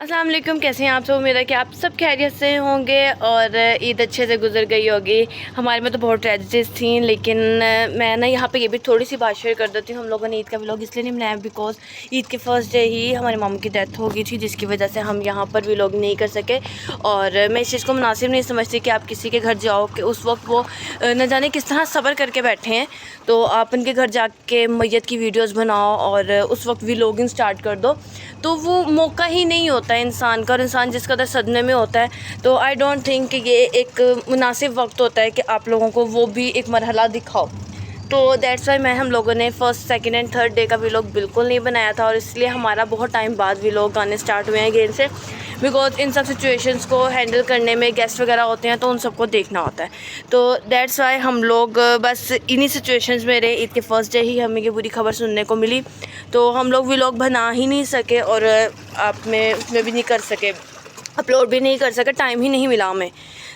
अस्सलाम वालेकुम, कैसे हैं आप सब। उम्मीद है कि आप सब खैरियत से होंगे और ईद अच्छे से गुजर गई होगी। हमारे में तो बहुत ट्रेजेडीज़ थी, लेकिन मैं ना यहाँ पे ये भी थोड़ी सी बात शेयर कर देती हूँ। हम लोगों ने ईद का व्लॉग इसलिए नहीं बनाया बिकॉज ईद के फर्स्ट डे ही हमारे मामू की डेथ हो गई थी, जिसकी वजह से हम यहाँ पर व्लॉग नहीं कर सके। और मैं इस चीज़ को मुनासिब नहीं समझती कि आप किसी के घर जाओ कि उस वक्त वो न जाने किस तरह सब्र करके बैठे हैं, तो आप उनके घर जाके मैयत की वीडियोज़ बनाओ और उस वक्त व्लॉगिंग स्टार्ट कर दो, तो वो मौका ही नहीं होता है इंसान का। और इंसान जिस कदर सदमे में होता है, तो आई डोंट थिंक कि ये एक मुनासिब वक्त होता है कि आप लोगों को वो भी एक मरहला दिखाओ। तो दैट्स वाई हम लोगों ने first second and third day का व्लॉग बिल्कुल नहीं बनाया था, और इसलिए हमारा बहुत टाइम बाद व्लॉग आने स्टार्ट हुए हैं अगेन से, बिकॉज इन सब सिचुएशंस को हैंडल करने में गेस्ट वगैरह होते हैं तो उन सबको देखना होता है। तो दैट्स वाई हम लोग बस इन्हीं सिचुएशंस में रहे। ईद के फर्स्ट डे ही हमें ये बुरी खबर सुनने को मिली, तो हम लोग व्लॉग बना ही नहीं सके और आप में उसमें भी नहीं कर सके, अपलोड भी नहीं कर सके, टाइम ही नहीं मिला हमें।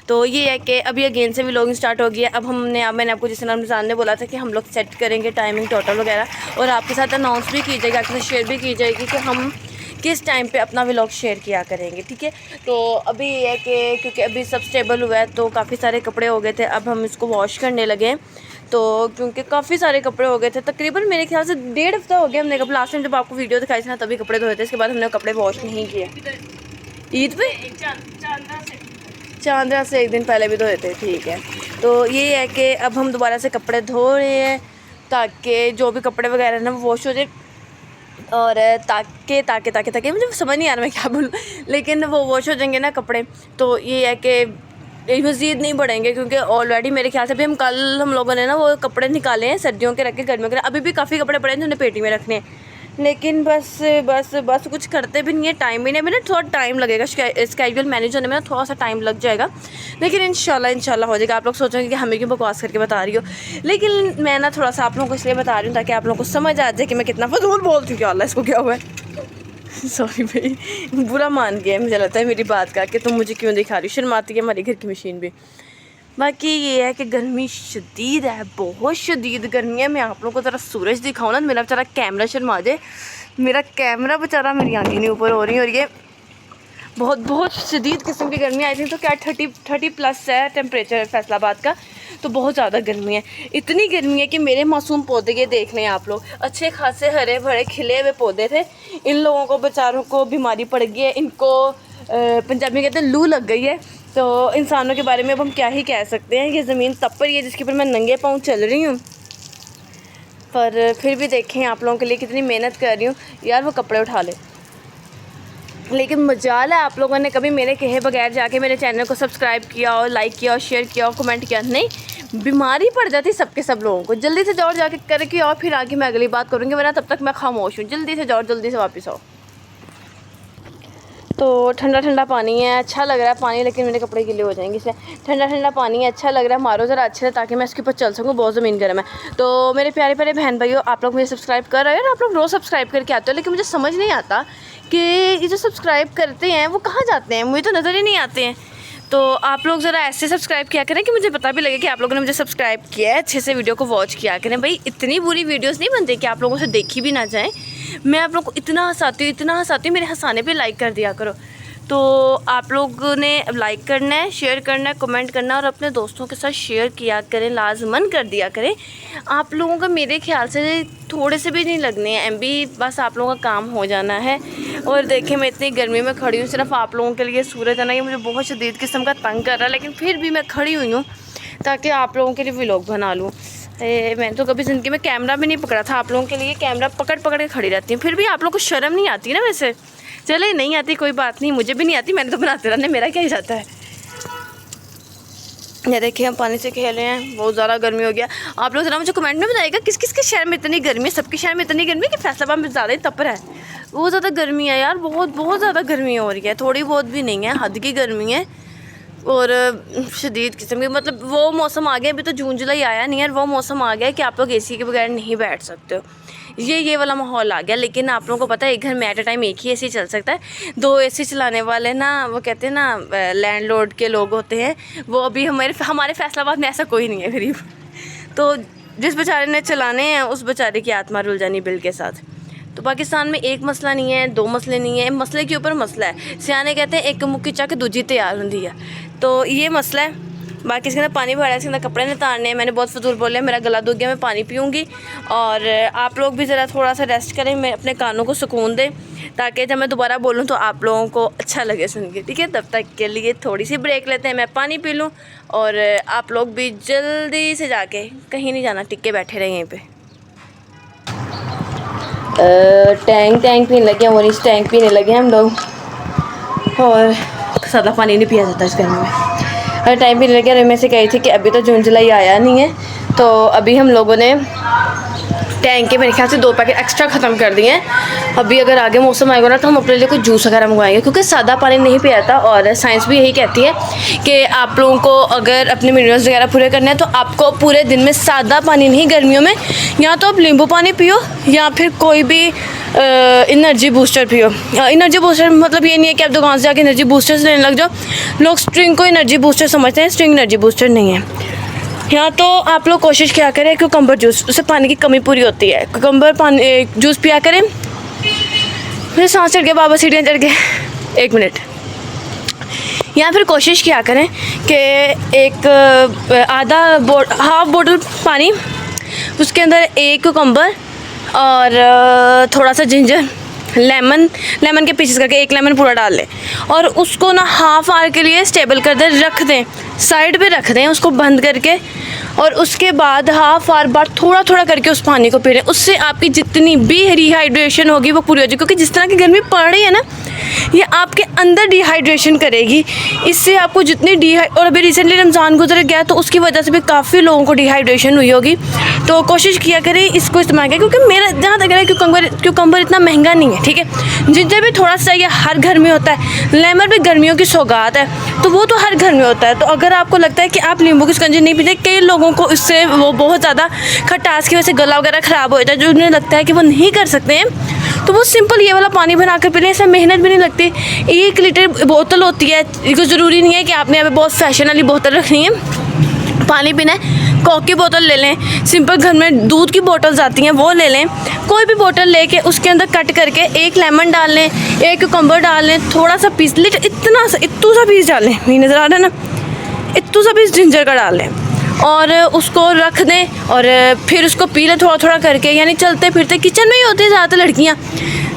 तो ये है कि अभी अगेन से व्लॉगिंग स्टार्ट हो गई है। अब मैंने आपको जिस रमज़ान ने बोला था कि हम लोग सेट करेंगे टाइमिंग टोटल वगैरह, और आपके साथ अनाउंस भी की जाएगी, आपके साथ शेयर भी की जाएगी कि हम किस टाइम पे अपना व्लॉग शेयर किया करेंगे, ठीक है। तो अभी ये है कि क्योंकि अभी सब स्टेबल हुआ है, तो काफ़ी सारे कपड़े हो गए थे, अब हम इसको वॉश करने लगे। तो क्योंकि काफ़ी सारे कपड़े हो गए थे, तकरीबन मेरे ख्याल से 1.5 हफ्ता हो गया हमने कपड़े, लास्ट टाइम जब आपको वीडियो दिखाई थी ना तभी कपड़े धोए थे, इसके बाद हमने कपड़े वॉश नहीं किए। ईद पे चांदरा से एक दिन पहले भी धोए थे, ठीक है। तो ये है कि अब हम दोबारा से कपड़े धो रहे हैं ताकि जो भी कपड़े वगैरह ना वो वॉश हो जाए, और ताकि ताकि ताकि ताकि मुझे समझ नहीं आ रहा मैं क्या बोलूँ, लेकिन वो वॉश हो जाएंगे ना कपड़े, तो ये है कि मज़ीद नहीं बढ़ेंगे, क्योंकि ऑलरेडी मेरे ख्याल से भी हम लोगों ने ना वो कपड़े निकाले हैं सर्दियों के, रखे गर्मियों के, अभी भी काफ़ी कपड़े पड़े हैं जो उन्हें पेटी में रखने हैं, लेकिन बस कुछ करते भी नहीं है, टाइम भी नहीं। मैंने थोड़ा टाइम लगेगा स्केड्यूल मैनेज होने में ना, थोड़ा सा टाइम लग जाएगा, लेकिन इंशाल्लाह हो जाएगा। आप लोग सोचेंगे कि हमें क्यों बकवास करके बता रही हो, लेकिन मैं ना थोड़ा सा आप लोगों को इसलिए बता रही हूँ ताकि आप लोगों को समझ आ जाए कि मैं कितना फजूल बोलती हूँ। क्या अल्लाह इसको क्या हुआ है सॉरी भाई, बुरा मान गया मुझे लगता है मेरी बात का कि तुम मुझे क्यों दिखा रही हो, शर्माती है हमारी घर की मशीन भी। बाकी ये है कि गर्मी शदीद है, बहुत शदीद गर्मी है। मैं आप लोगों को ज़रा सूरज दिखाऊँ ना, मेरा बेचारा कैमरा शर्मा जाए, मेरा कैमरा बेचारा मेरी आंखें नहीं ऊपर हो रही, और ये बहुत शदीद किस्म की गर्मी आई थी। तो क्या 30 प्लस है टेम्परेचर फैसलाबाद का, तो बहुत ज़्यादा गर्मी है। इतनी गर्मी है कि मेरे मासूम पौधे ये देख लें आप लोग, अच्छे खासे हरे भरे खिले हुए पौधे थे, इन लोगों को बेचारों को बीमारी पड़ गई है, इनको पंजाबी में कहते हैं लू लग गई है। तो इंसानों के बारे में अब हम क्या ही कह सकते हैं। ये ज़मीन तब पर है जिसके ऊपर मैं नंगे पाँव चल रही हूँ, पर फिर भी देखें आप लोगों के लिए कितनी मेहनत कर रही हूँ। यार वो कपड़े उठा ले, लेकिन मजाल है आप लोगों ने कभी मेरे कहे बगैर जाके मेरे चैनल को सब्सक्राइब किया और लाइक किया और शेयर किया और कमेंट किया। नहीं, बीमारी पड़ जाती सबके सब लोगों को। जल्दी से जाओ जाके करके और फिर आगे मैं अगली बात करूँगी, वरना तब तक मैं खामोश हूँ। जल्दी से जाओ, जल्दी से वापस आओ। तो ठंडा ठंडा पानी है, अच्छा लग रहा है पानी, लेकिन मेरे कपड़े गीले हो जाएंगे इसलिए। ठंडा ठंडा पानी है, अच्छा लग रहा है, मारो ज़रा अच्छे से ताकि मैं इसके ऊपर चल सकूँ, बहुत ज़मीन गर्म है। तो मेरे प्यारे प्यारे बहन भाइयों, आप लोग मुझे सब्सक्राइब कर रहे हैं, आप लोग रोज़ सब्सक्राइब करके आते हो, लेकिन मुझे समझ नहीं आता कि ये जो सब्सक्राइब करते हैं वो कहाँ जाते हैं, मुझे तो नज़र ही नहीं आते हैं। तो आप लोग ज़रा ऐसे सब्सक्राइब किया करें कि मुझे पता भी लगे कि आप लोगों ने मुझे सब्सक्राइब किया है, अच्छे से वीडियो को वॉच किया करें। भाई इतनी बुरी वीडियोस नहीं बनती कि आप लोगों से देखी भी ना जाए। मैं आप लोगों को इतना हंसाती हूँ, मेरे हंसाने पे लाइक कर दिया करो। तो आप लोगों ने लाइक करना है, शेयर करना है, कमेंट करना है, और अपने दोस्तों के साथ शेयर किया करें, लाजमन कर दिया करें। आप लोगों का मेरे ख्याल से थोड़े से भी नहीं लगने हैं MB, बस आप लोगों का काम हो जाना है। और देखिए मैं इतनी गर्मी में खड़ी हूँ सिर्फ आप लोगों के लिए। सूरज है ना, ये मुझे बहुत शदीद किस्म का तंग कर रहा है, लेकिन फिर भी मैं खड़ी हुई हूँ ताकि आप लोगों के लिए व्लॉग बना लूँ। मैंने तो कभी ज़िंदगी में कैमरा भी नहीं पकड़ा था, आप लोगों के लिए कैमरा पकड़ के खड़ी रहती हूँ। फिर भी आप लोगों को शर्म नहीं आती ना? वैसे चले नहीं आती कोई बात नहीं, मुझे भी नहीं आती, मैंने तो बनाते रहने, मेरा क्या ही जाता है। ये देखिए हम पानी से खेल रहे हैं, बहुत ज़्यादा गर्मी हो गया। आप लोग ज़रा मुझे कमेंट में बताइएगा किस किस के शहर में इतनी गर्मी है। सबके शहर में इतनी गर्मी है कि फैसलाबाद में ज़्यादा ही तप रहा है। बहुत ज़्यादा गर्मी है यार, बहुत ज़्यादा गर्मी हो रही है, थोड़ी बहुत भी नहीं है, हद की गर्मी है और शदीद किस्म की। मतलब वो मौसम आ गया, अभी तो जून जुलाई आया नहीं है, और वो मौसम आ गया कि आप लोग AC के बगैर नहीं बैठ सकते हो। ये वाला माहौल आ गया। लेकिन आप लोगों को पता है एक घर में एट अ टाइम एक ही AC चल सकता है। 2 AC चलाने वाले ना, वो कहते हैं ना लैंडलॉर्ड के लोग होते हैं, वो अभी हमारे फैसलाबाद में ऐसा कोई नहीं है गरीब। तो जिस बेचारे ने चलाने हैं उस बेचारे की आत्मा रुल जानी बिल के साथ। तो पाकिस्तान में एक मसला नहीं है, दो मसले नहीं है, मसले के ऊपर मसला है। सियाने कहते हैं एक मुक्की चक दूजी तैयार होती है, तो ये मसला है। बाकी इसके अंदर पानी भरा है, इसके अंदर कपड़े नितारने हैं। मैंने बहुत फजूल बोले, मेरा गला दुख गया, मैं पानी पीऊँगी। और आप लोग भी ज़रा थोड़ा सा रेस्ट करें, मैं अपने कानों को सुकून दें, ताकि जब मैं दोबारा बोलूँ तो आप लोगों को अच्छा लगे सुन के, ठीक है। तब तक के लिए थोड़ी सी ब्रेक लेते हैं, मैं पानी पी लूँ और आप लोग भी जल्दी से जाके, कहीं नहीं जाना, टिक के बैठे रहे यहीं पे। टैंक पीने लगे, ऑरेंज टैंक पीने लगे हम लोग। और सादा पानी नहीं पिया जाता इस गर्मी में, हर टाइम पीने लगे। और मैं से कही थी कि अभी तो जून जुलाई आया नहीं है, तो अभी हम लोगों ने टैंक के मेरे ख्याल से 2 पैकेट एक्स्ट्रा ख़त्म कर दिए हैं। अभी अगर आगे मौसम आएगा ना तो हम अपने लिए कुछ जूस वगैरह मंगवाएंगे, क्योंकि सादा पानी नहीं पिया जाता। और साइंस भी यही कहती है कि आप लोगों को अगर अपने मिनरल्स वगैरह पूरे करने हैं तो आपको पूरे दिन में सादा पानी नहीं, गर्मियों में या तो आप नींबू पानी पियो या फिर कोई भी एनर्जी बूस्टर पियो। एनर्जी बूस्टर मतलब ये नहीं है कि आप दुकान से आके एनर्जी बूस्टर्स लेने लग जाओ। लोग स्ट्रिंग को एनर्जी बूस्टर समझते हैं, स्ट्रिंग एनर्जी बूस्टर नहीं है। या तो आप लोग कोशिश किया करें क्यूकम्बर जूस, उससे पानी की कमी पूरी होती है। क्यूकम्बर पानी जूस पिया करें। फिर सांस चढ़ गया, बाबा सीढ़ियाँ चढ़ गए, 1 मिनट। या फिर कोशिश किया करें कि एक हाफ बोतल पानी, उसके अंदर 1 क्यूकम्बर और थोड़ा सा जिंजर, लेमन के पीसेस करके 1 लेमन पूरा डाल लें और उसको ना हाफ आवर के लिए स्टेबल कर दें, रख दें, साइड पे रख दें उसको बंद करके। और उसके बाद हाफ आवर बाद थोड़ा थोड़ा करके उस पानी को पी लें। उससे आपकी जितनी भी डिहाइड्रेशन होगी वो पूरी हो जाएगी, क्योंकि जिस तरह की गर्मी पड़ रही है ना, ये आपके अंदर डिहाइड्रेशन करेगी। इससे आपको जितनी और अभी रिसेंटली रमज़ान गुजर गया तो उसकी वजह से भी काफ़ी लोगों को डिहाइड्रेशन हुई होगी। तो कोशिश किया करें इसको इस्तेमाल करें, क्योंकि मेरा जहाँ तक है क्यूकम्बर इतना महंगा नहीं है, ठीक है। जिंजर भी थोड़ा सा चाहिए, हर घर में होता है। लेमन भी गर्मियों की सौगात है, तो वो तो हर घर में होता है। तो अगर आपको लगता है कि आप नींबू की शिकंजी नहीं पीते, कई लोगों को इससे वो बहुत ज़्यादा खटास की वजह से गला वगैरह ख़राब हो जाता है, जो उन्हें लगता है कि वो नहीं कर सकते हैं, तो वो सिंपल ये वाला पानी बना कर पी लें। इसमें मेहनत भी नहीं लगती। 1 लीटर बोतल होती है, कुछ ज़रूरी नहीं है कि आपने यहाँ पे बहुत फैशन वाली बोतल रखनी है। पानी पीना है, कोक की बोतल ले लें, सिंपल घर में दूध की बोतल्स आती हैं वो ले लें। कोई भी बोतल लेके उसके अंदर कट करके 1 लेमन डाल लें, 1 क्यूकम्बर डाल लें, थोड़ा सा पीस, इतना सा इत्तू सा पीस डाल लें, नहीं नज़र आ रहा है ना, इत्तू सा पीस जिंजर का डाल लें और उसको रख दें। और फिर उसको पी लें थोड़ा थोड़ा करके, यानी चलते फिरते, किचन में ही होती है ज़्यादातर लड़कियाँ,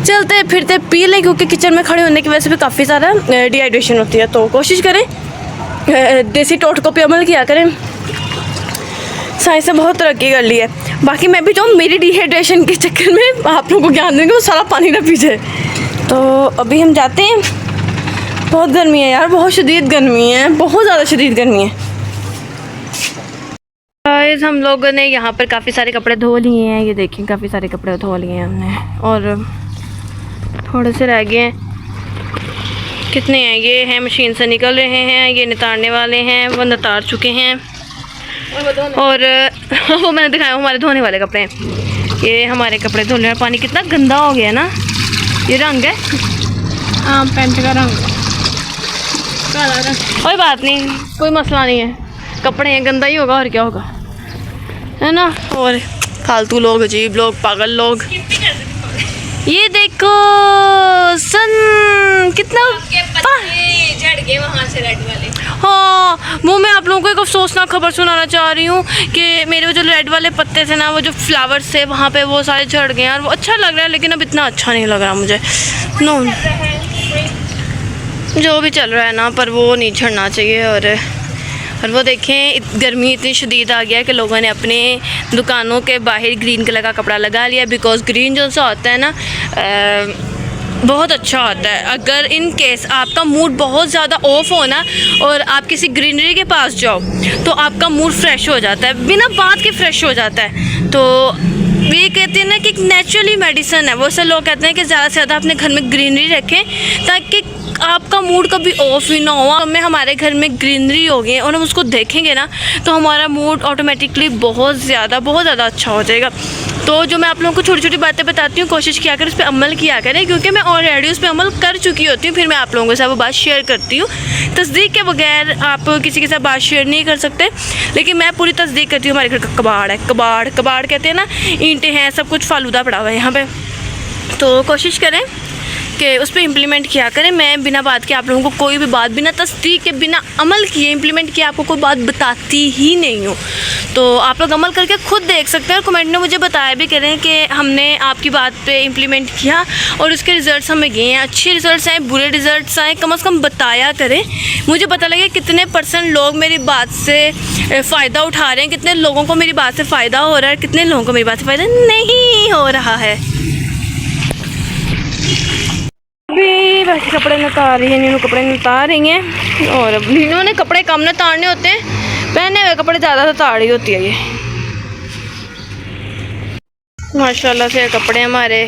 चलते फिरते पी लें, क्योंकि किचन में खड़े होने की वजह से भी काफ़ी सारा डिहाइड्रेशन होती है। तो कोशिश करें, देसी टोटकों पे अमल किया करें। साइंस ने बहुत तरक्की कर ली है। बाकी मैं भी चाहूँ मेरी डिहाइड्रेशन के चक्कर में आप लोगों को ज्ञान देंगे वो सारा पानी ना पी जाए। तो अभी हम जाते हैं। बहुत गर्मी है यार, बहुत शदीद गर्मी है, बहुत ज़्यादा शदीद गर्मी है। गाइस हम लोगों ने यहाँ पर काफ़ी सारे कपड़े धो लिए हैं, ये देखिए काफ़ी सारे कपड़े धो लिए हैं हमने, और थोड़े से रह गए हैं। कितने हैं ये, हैं मशीन से निकल रहे हैं, ये नितारने वाले हैं, वो नितार चुके हैं। और वो मैंने दिखाया हमारे धोने वाले कपड़े हैं। ये हमारे कपड़े धोने वाले, पानी कितना गंदा हो गया ना, ये रंग है, हाँ पैंट का रंग, कोई बात नहीं, कोई मसला नहीं है, कपड़े हैं, गंदा ही होगा और क्या होगा, है ना। और फालतू लोग, अजीब लोग, पागल लोग। ये देखो सन कितना झड़ गए वहाँ से रेड वाले। हाँ, वो मैं आप लोगों को एक अफसोसनाक खबर सुनाना चाह रही हूँ कि मेरे वो जो रेड वाले पत्ते थे ना, वो जो फ्लावर्स थे वहाँ पे, वो सारे झड़ गए यार। वो अच्छा लग रहा है लेकिन अब इतना अच्छा नहीं लग रहा मुझे। नो, जो भी चल रहा है ना, पर वो नहीं झड़ना चाहिए। और वो देखें गर्मी इतनी शदीद आ गया है कि लोगों ने अपने दुकानों के बाहर ग्रीन कलर का कपड़ा लगा लिया, बिकॉज़ ग्रीन जो सा होता है ना बहुत अच्छा होता है। अगर इन केस आपका मूड बहुत ज़्यादा ऑफ हो ना और आप किसी ग्रीनरी के पास जाओ तो आपका मूड फ्रेश हो जाता है, बिना बात के फ्रेश हो जाता है। तो ये कहते हैं ना कि एक नेचुरली मेडिसिन है। वो से लोग कहते हैं कि ज़्यादा से ज़्यादा अपने घर में ग्रीनरी रखें ताकि आपका मूड कभी ऑफ ही ना हो। हमें हमारे घर में ग्रीनरी होगी और हम उसको देखेंगे ना तो हमारा मूड ऑटोमेटिकली बहुत ज़्यादा अच्छा हो जाएगा। तो जो मैं आप लोगों को छोटी छोटी बातें बताती हूँ, कोशिश किया करें उस पर अमल किया करें, क्योंकि मैं ऑलरेडी उस पर अमल कर चुकी होती हूँ, फिर मैं आप लोगों के साथ वो बात शेयर करती हूँ। तस्दीक के बगैर आप किसी के साथ बात शेयर नहीं कर सकते, लेकिन मैं पूरी तस्दीक करती हूँ। हमारे घर का कबाड़ है, कबाड़ कहते हैं ना, ईंटें हैं, सब कुछ फालूदा पड़ा हुआ है यहाँ पे। तो कोशिश करें कि उस पर इम्प्लीमेंट किया करें। मैं बिना बात के आप लोगों को कोई भी बात, बिना तस्दीक के, बिना अमल किए इम्प्लीमेंट किए आपको कोई बात बताती ही नहीं हूँ। तो आप लोग अमल करके खुद देख सकते हैं और कमेंट में मुझे बताया भी करें कि हमने आपकी बात पे इम्प्लीमेंट किया और उसके रिज़ल्ट्स हमें गए हैं, अच्छे रिज़ल्ट्स आए, बुरे रिज़ल्ट्स आए, कम से कम बताया करें। मुझे पता लगे कितने % लोग मेरी बात से फ़ायदा उठा रहे हैं, कितने लोगों को मेरी बात से फ़ायदा हो रहा है, कितने लोगों को मेरी बात से फ़ायदा नहीं हो रहा है। अभी बाकी कपड़े उतार रही है, नीनू कपड़े उतार रही हैं। और नीनू ने कपड़े कम न उतारने होते हैं, पहने हुए कपड़े ज़्यादा उतार रही होती है ये। माशाल्लाह से कपड़े हमारे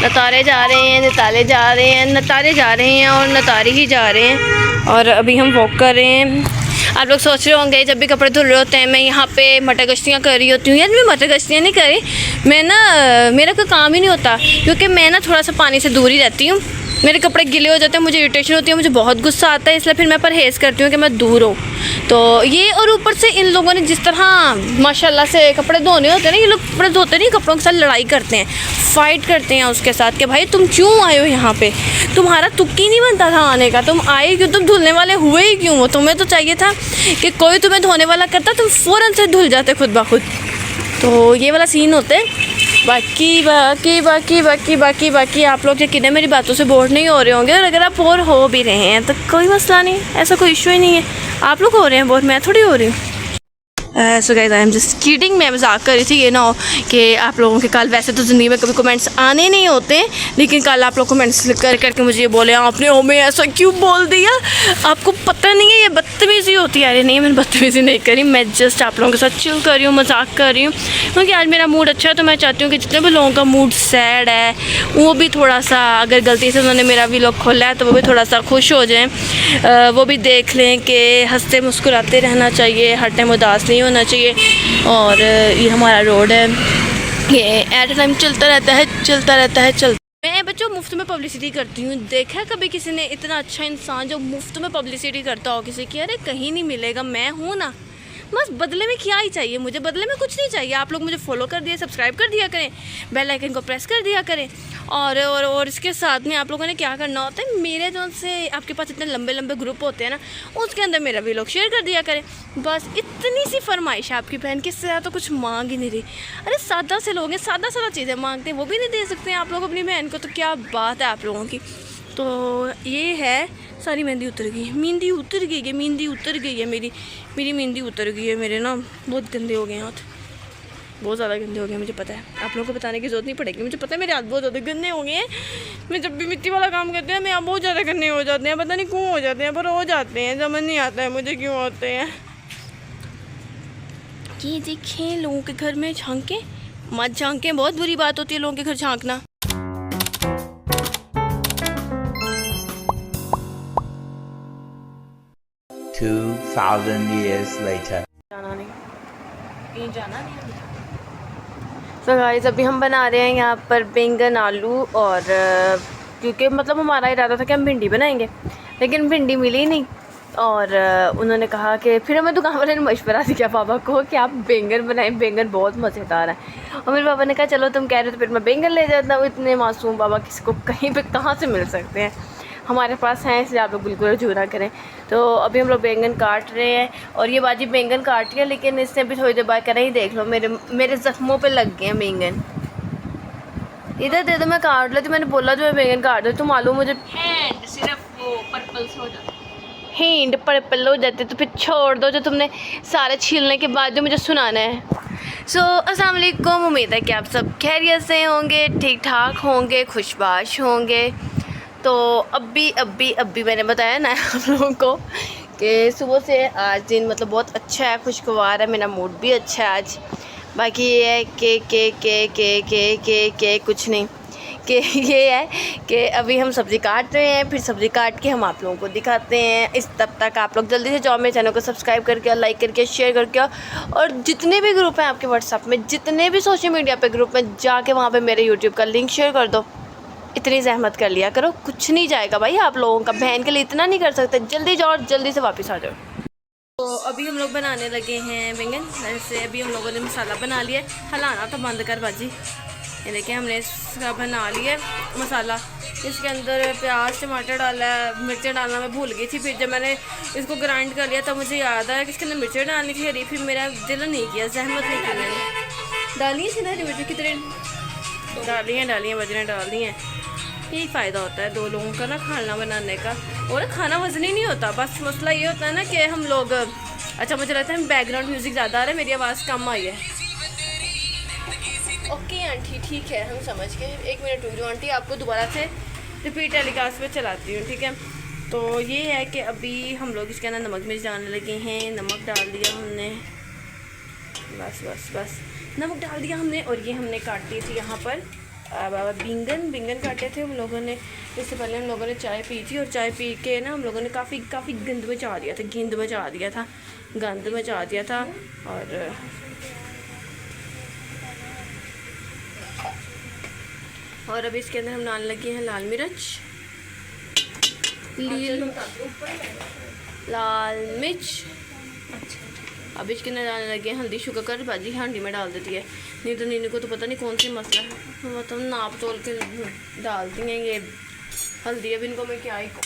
नतारे जा रहे हैं, नितारे जा रहे हैं, नतारे जा रहे हैं और नतारे ही जा रहे हैं। और अभी हम वॉक कर रहे हैं। आप लोग सोच रहे होंगे जब भी कपड़े धुल रहे होते हैं मैं यहाँ पे मटर गश्तियाँ कर रही होती हूँ। यार मैं मटर गश्तियाँ नहीं करी, मैं ना मेरा कोई काम ही नहीं होता, क्योंकि मैं ना थोड़ा सा पानी से दूर ही रहती हूँ। मेरे कपड़े गीले हो जाते हैं, मुझे इरिटेशन होती है, मुझे बहुत गुस्सा आता है, इसलिए फिर मैं परहेज़ करती हूँ कि मैं दूर हूँ। तो ये, और ऊपर से इन लोगों ने जिस तरह माशाल्लाह से कपड़े धोने होते हैं ना, ये लोग कपड़े धोते नहीं, कपड़ों के साथ लड़ाई करते हैं, फ़ाइट करते हैं उसके साथ कि भाई तुम क्यों आए हो यहाँ पे, तुम्हारा तुक्की नहीं बनता था आने का, तुम आए क्यों, तुम धुलने वाले हुए ही क्यों हो। तुम्हें तो चाहिए था कि कोई तुम्हें धोने वाला करता, तुम फ़ौरन से धुल जाते खुद ब खुद। तो ये वाला सीन होता है। बाकी आप लोग यकीन है मेरी बातों से बोर नहीं हो रहे होंगे, और अगर आप बोर हो भी रहे हैं तो कोई मसला नहीं, ऐसा कोई इशू ही नहीं है। आप लोग हो रहे हैं बोर, मैं थोड़ी हो रही हूँ। So guys I am just kidding, मैं मजाक कर रही थी। ये ना हो कि आप लोगों के कल, वैसे तो ज़िंदगी में कभी कमेंट्स आने नहीं होते, लेकिन कल आप लोग कमेंट्स करके मुझे ये बोले आपने हमें ऐसा क्यों बोल दिया, आपको पता नहीं है ये बदतमीज़ी होती है। अरे नहीं, मैंने बदतमीज़ी नहीं करी, मैं जस्ट आप लोगों के साथ चिल कर रही हूँ, मजाक कर रही हूँ, क्योंकि आज मेरा मूड अच्छा है। तो मैं चाहती हूँ कि जितने भी लोगों का मूड सैड है वो भी थोड़ा सा, अगर गलती से उन्होंने मेरा व्लॉग खोला है तो वो भी थोड़ा सा खुश हो जाएँ, वो भी देख लें कि हंसते मुस्कुराते रहना चाहिए, हर टाइम उदास नहीं होना चाहिए। और ये हमारा रोड है, ये एट टाइम चलता रहता है। मैं बच्चों मुफ्त में पब्लिसिटी करती हूँ। देखा है कभी किसी ने इतना अच्छा इंसान जो मुफ्त में पब्लिसिटी करता हो किसी की? अरे कहीं नहीं मिलेगा, मैं हूँ ना, बस बदले में क्या ही चाहिए मुझे, बदले में कुछ नहीं चाहिए। आप लोग मुझे फॉलो कर दिए, सब्सक्राइब कर दिया करें, बेल आइकन को प्रेस कर दिया करें, और इसके साथ में आप लोगों ने क्या करना होता है, मेरे जो से आपके पास इतने लंबे लंबे ग्रुप होते हैं ना, उसके अंदर मेरा व्लॉग शेयर कर दिया करें। बस इतनी सी फरमाइश है आपकी बहन, किससे ज़्यादा तो कुछ मांग ही नहीं रही। अरे सादा से लोग हैं, सादा चीज़ें मांगते हैं, वो भी नहीं दे सकते हैं आप लोग अपनी बहन को, तो क्या बात है आप लोगों की। तो ये है, सारी मेहंदी उतर गई, मेहंदी उतर गई है मेरी मेहंदी उतर गई है। मेरे ना बहुत गंदे हो गए हैं हाथ, बहुत ज़्यादा गंदे हो गए, मुझे पता है, आप लोगों को बताने की ज़रूरत नहीं पड़ेगी, मुझे पता है मेरे हाथ बहुत ज़्यादा गंदे हो गए हैं। मैं जब भी मिट्टी वाला काम करते हैं मेरे हाथ बहुत ज़्यादा गंदे हो जाते हैं, पता नहीं क्यों हो जाते हैं, पर हो जाते हैं, समझ नहीं आता है मुझे क्यों होते हैं। ये देखें, लोगों के घर में झांकें मत, झांकें, बहुत बुरी बात होती है लोगों के घर झांकना। जाना नहीं। तो गाइस अभी हम बना रहे हैं यहाँ पर बैंगन आलू, और क्योंकि मतलब हमारा इरादा था कि हम भिंडी बनाएंगे, लेकिन भिंडी मिली नहीं। और उन्होंने कहा कि, फिर हमें दुकान वाले ने मशवरा दिया पापा को कि आप बैंगन बनाएं, बैंगन बहुत मज़ेदार है। और मेरे पापा ने कहा चलो तुम कह रहे हो तो फिर मैं बैंगन ले जाता हूँ। इतने मासूम पापा किसी को कहीं पे कहाँ से मिल सकते हैं, हमारे पास हैं, इसलिए आप लोग बिल्कुल रजू ना करें। तो अभी हम लोग बैंगन काट रहे हैं, और ये बाजी बैंगन काट है, लेकिन इसने भी थोड़ी देर बाद कह रही देख लो मेरे ज़ख्मों पे लग गए हैं बैंगन, इधर दे दो मैं काट लेती। मैंने बोला जो मैं बैंगन काट दो, तुम आलू मुझे सिर्फ वो पर्पल हो जाता, हैंड पर्पल हो जाते, तो फिर छोड़ दो जो तुमने सारे छीलने के बाद जो मुझे सुनाना है। सो अस्सलाम वालेकुम, उम्मीद है कि आप सब खैरियत से होंगे, ठीक ठाक होंगे, खुशबाश होंगे। तो अभी मैंने बताया ना आप लोगों को कि सुबह से आज दिन मतलब बहुत अच्छा है, खुशगवार है, मेरा मूड भी अच्छा है आज। बाकी ये है कि कुछ नहीं, कि ये है कि अभी हम सब्ज़ी काट रहे हैं, फिर सब्ज़ी काट के हम आप लोगों को दिखाते हैं। इस तब तक आप लोग जल्दी से जाओ मेरे चैनल को सब्सक्राइब करके, लाइक करके, शेयर करके, और जितने भी ग्रुप हैं आपके व्हाट्सअप में, जितने भी सोशल मीडिया पे ग्रुप में, जाके वहाँ पे मेरे यूट्यूब का लिंक शेयर कर दो। इतनी जहमत कर लिया करो, कुछ नहीं जाएगा भाई आप लोगों का, बहन के लिए इतना नहीं कर सकते। जल्दी जाओ और जल्दी से वापस आ जाओ। तो अभी हम लोग बनाने लगे हैं बैंगन। वैसे अभी हम लोगों ने मसाला बना लिया है, हलाना तो बंद कर बाजी, ये देखिए हमने इसका बना लिया मसाला। इसके अंदर प्याज टमाटर डाला है, मिर्चें डालना मैं भूल गई थी। फिर जब मैंने इसको ग्राइंड कर लिया तब मुझे याद आया कि इसके अंदर मिर्चें डालनी थी। अरे फिर मेरा दिल नहीं किया, जहमत नहीं की मैंने। डाली है हरी मिर्ची कितने डाली हैं वजने डाल दी हैं। यही फ़ायदा होता है 2 लोगों का ना खाना बनाने का। और खाना वजन ही नहीं होता, बस मसला ये होता है ना कि हम लोग, अच्छा मुझे लगता है बैकग्राउंड म्यूज़िक ज़्यादा आ रहा है, मेरी आवाज़ कम आई है। ओके आंटी ठीक है, हम समझ गए। 1 मिनट रुक जाओ आंटी, आपको दोबारा से रिपीट टेलीकास्ट पे चलाती हूँ, ठीक है। तो ये है कि अभी हम लोग इसके अंदर नमक मिर्च डालने लगे हैं। नमक डाल दिया हमने, बस नमक डाल दिया हमने। और ये हमने काटी थी यहाँ पर बैंगन काटे थे हम लोगों ने। इससे पहले हम लोगों ने चाय पी थी और चाय पी के ना हम लोगों ने काफ़ी गंद मचा दिया था। और अब इसके अंदर हम डालने लगे हैं लाल मिर्च। अब इसके अंदर डालने लगे हैं हल्दी। शुक्र कर भाजी हांडी में डाल देती है, नहीं तो नीनू को तो पता नहीं कौन सी मसला है, मतलब नाप तोल के डालती हैं ये हल्दी। अब इनको मैं क्या ही कहूँ।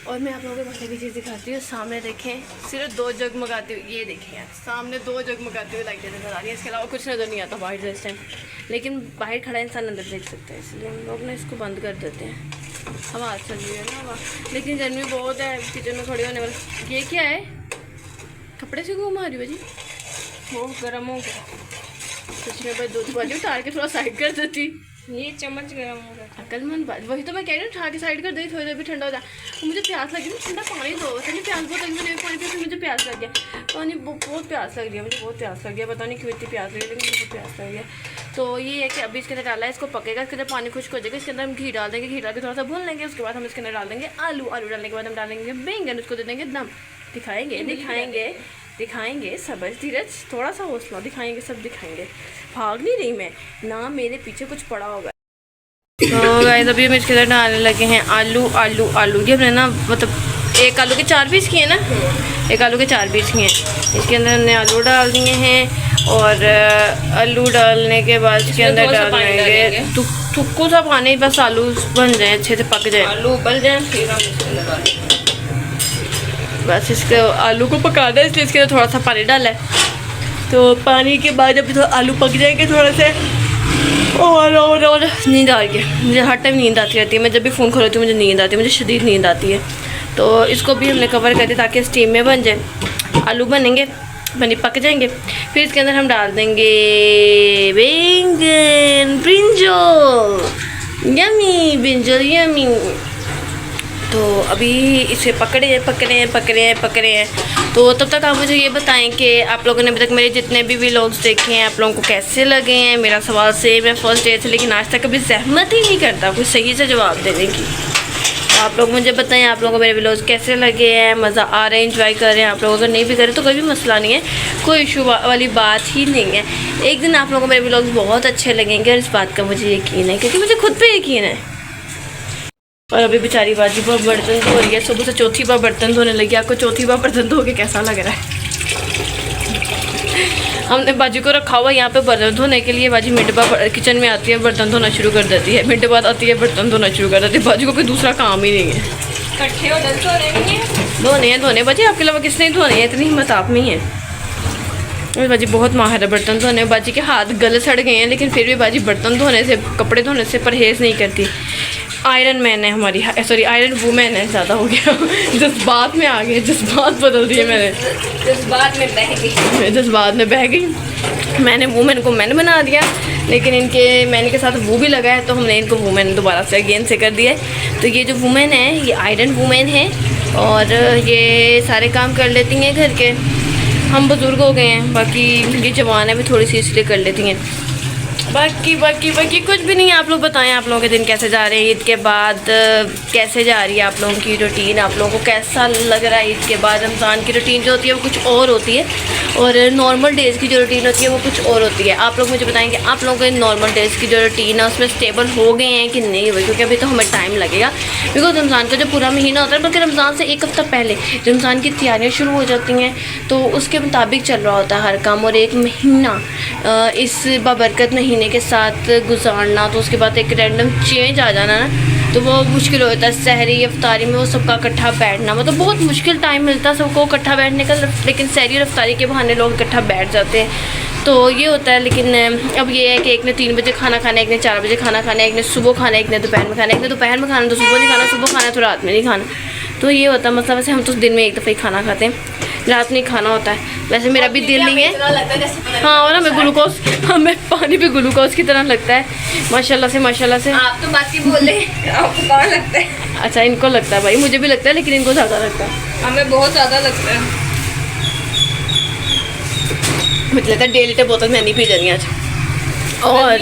और मैं आप लोगों को मसाले की चीज़ दिखाती हूँ। सामने देखें, सिर्फ 2 जग मंगाती हूँ। ये देखें यार, सामने 2 जग मंगाती हुई लाइटें नजर आ रही है। इसके अलावा कुछ नज़र नहीं आता बाहर इस टाइम, लेकिन बाहर खड़ा इंसान अंदर देख सकता है, इसलिए हम लोग ना इसको बंद कर देते हैं। हवा चल रही है ना हवा, लेकिन गर्मी बहुत है किचन में खड़े होने वाला। ये क्या है, कपड़े से घूम आ रही हो जी, वो गर्म हो गया। कुछ नहीं, बस दूध बाजी उतार के थोड़ा साइड कर देती। ये चम्मच गर्म हो गया। अकलमंद बात, वही तो मैं कह रही हूँ, उठा के साइड कर दी, थोड़ी देर भी ठंडा हो जाए। मुझे प्यास लगी, ठंडा पानी दो। नहीं प्यास बहुत लगी, मैंने पानी पिया, मुझे प्यास लग गया। पानी बहुत प्यास लग रही है, मुझे बहुत प्यास लग गया। पता नहीं क्यों इतनी प्यास लगी, लेकिन बहुत प्यास लग गया। तो ये है कि अभी इसके अंदर डाला है, इसको पकेगा, इसके अंदर पानी खुश्क हो जाएगा। इसके अंदर हम घी डाल देंगे, घी डाल के थोड़ा सा भून लेंगे। उसके बाद हम इसके अंदर डाल देंगे आलू डालने के बाद हम डालेंगे बैंगन, उसको दे देंगे दम। दिखाएंगे सब्र धीरज, थोड़ा सा हौसला, दिखाएंगे सब दिखाएंगे। भाग नहीं रही मैं ना, मेरे पीछे कुछ पड़ा होगा। तो गाइस अभी हम इसके अंदर डालने लगे हैं आलू। ये हमने ना मतलब 1 आलू के 4 पीस किए ना, 1 आलू के 4 पीस किए। इसके अंदर हमने आलू डाल दिए हैं और आलू डालने के बाद इसके अंदर डालेंगे थुक्कू सा पानी, बस आलू बन जाए, अच्छे से पक जाए, आलू उबल जाए, फिर हम इसको लगाएंगे। बस इसके आलू को पकाना है, इसलिए इसके अंदर थोड़ा सा पानी डाला है। तो पानी के बाद जब थोड़ा आलू पक जाएंगे थोड़ा से, और नींद आ रही है मुझे, हर टाइम नींद आती रहती है। मैं जब भी फ़ोन खोलती हूँ मुझे नींद आती है, मुझे शदीद नींद आती है। तो इसको भी हमने कवर कर दिया ताकि स्टीम में बन जाए। आलू बनेंगे, पक जाएंगे, फिर इसके अंदर हम डाल देंगे बैंगन, ब्रिंजल यमी। तो अभी इसे पकड़े हैं। तो तब तक आप मुझे ये बताएं कि आप लोगों ने अभी तक मेरे जितने भी व्लॉग्स देखे हैं, आप लोगों को कैसे लगे हैं। मेरा सवाल सेम है फर्स्ट डे से, लेकिन आज तक कभी जहमत ही नहीं करता कोई सही से जवाब देने की। तो आप लोग मुझे बताएं आप लोगों को मेरे व्लॉग्स कैसे लगे हैं, मज़ा आ रहा है, एंजॉय कर रहे हैं। आप लोग अगर नहीं भी करें तो कोई भी मसला नहीं है, कोई इशू वाली बात ही नहीं है। एक दिन आप लोगों को मेरे व्लॉग्स बहुत अच्छे लगेंगे और इस बात का मुझे यकीन है, क्योंकि मुझे खुद पे यकीन है। और अभी बेचारी बाजी पर बर्तन धो रही है, सुबह से 4थी बार बर्तन धोने लगी। आपको 4थी बार बर्तन धो के कैसा लग रहा है? हमने बाजी को रखा हुआ यहाँ पे बर्तन धोने के लिए। बाजी मिनट बाद किचन में आती है, बर्तन धोना शुरू कर देती है, मिनट बाद आती है, बर्तन धोना शुरू कर देती है। बाजी को कोई दूसरा काम ही नहीं है। इकट्ठे हो धोने बाजी, आपके अलावा किसने धोने हैं? इतनी हिम्मत आप में ही है। बाजी बहुत माहिर है बर्तन धोने। बाजी के हाथ गले सड़ गए हैं, लेकिन फिर भी बाजी बर्तन धोने से, कपड़े धोने से परहेज़ नहीं करती। आयरन मैन है हमारी, सॉरी आयरन वूमेन है, ज़्यादा हो गया, जज्बात में आ गए, जज्बात बदल दिए मैंने, जज्बात में बह गई। मैंने वूमेन को मैन बना दिया, लेकिन इनके मैन के साथ वो भी लगा है, तो हमने इनको वूमेन दोबारा से अगेन से कर दिया है। तो ये जो वूमेन है ये आयरन वूमेन है और ये सारे काम कर लेती हैं घर के। हम बुज़ुर्ग हो गए हैं, बाकी ये जवान है भी थोड़ी सी, इसलिए कर लेती हैं। बाकी कुछ भी नहीं है। आप लोग बताएं, आप लोगों के दिन कैसे जा रहे हैं? ईद के बाद कैसे जा रही है आप लोगों की रूटीन? आप लोगों को कैसा लग रहा है ईद के बाद? रमज़ान की रूटीन जो होती है वो कुछ और होती है, और नॉर्मल डेज़ की जो रूटीन होती है वो कुछ और होती है। आप लोग मुझे बताएंगे आप लोगों के नॉर्मल डेज़ की जो रूटीन है उसमें स्टेबल हो गए हैं कि नहीं हुए, क्योंकि अभी तो हमें टाइम लगेगा। बिकॉज रमज़ान का जो पूरा महीना होता है, बल्कि रमज़ान से एक हफ़्ता पहले रमज़ान की तैयारियाँ शुरू हो जाती हैं, तो उसके मुताबिक चल रहा होता है हर काम। और एक महीना इस बाबरकत महीने के साथ गुजारना, तो उसके बाद एक रैंडम चेंज आ जाना ना, तो वो मुश्किल होता है। सहरी इफ्तारी में वो सबका इकट्ठा बैठना, मतलब बहुत मुश्किल टाइम मिलता है सबको इकट्ठा बैठने का, लेकिन सहरी और इफ्तारी के बहाने लोग इकट्ठा बैठ जाते हैं, तो ये होता है। लेकिन अब ये है कि एक ने 3 बजे खाना खाना है, एक ने 4 बजे खाना खाना है, एक ने सुबह खाना है, एक ने दोपहर में खाना है, एक ने दोपहर में खाना तो सुबह नहीं खाना, सुबह खाना तो रात में नहीं खाना, तो ये होता है मतलब। वैसे हम तो दिन में एक दफ़ा ही खाना खाते हैं, रात में खाना होता है। वैसे मेरा भी दिल नहीं है। हाँ, और हमें ग्लूकोज, हमें पानी भी ग्लूकोज की तरह लगता है माशाल्लाह से। आप तो बाकी बोले, आपको कौन लगता है? अच्छा, इनको लगता है भाई, मुझे भी लगता है, लेकिन इनको ज़्यादा लगता है। हमें बहुत ज़्यादा लगता है। मुझे लगता है 1.5 लीटर बोतल मैं नहीं पी जानी आज। और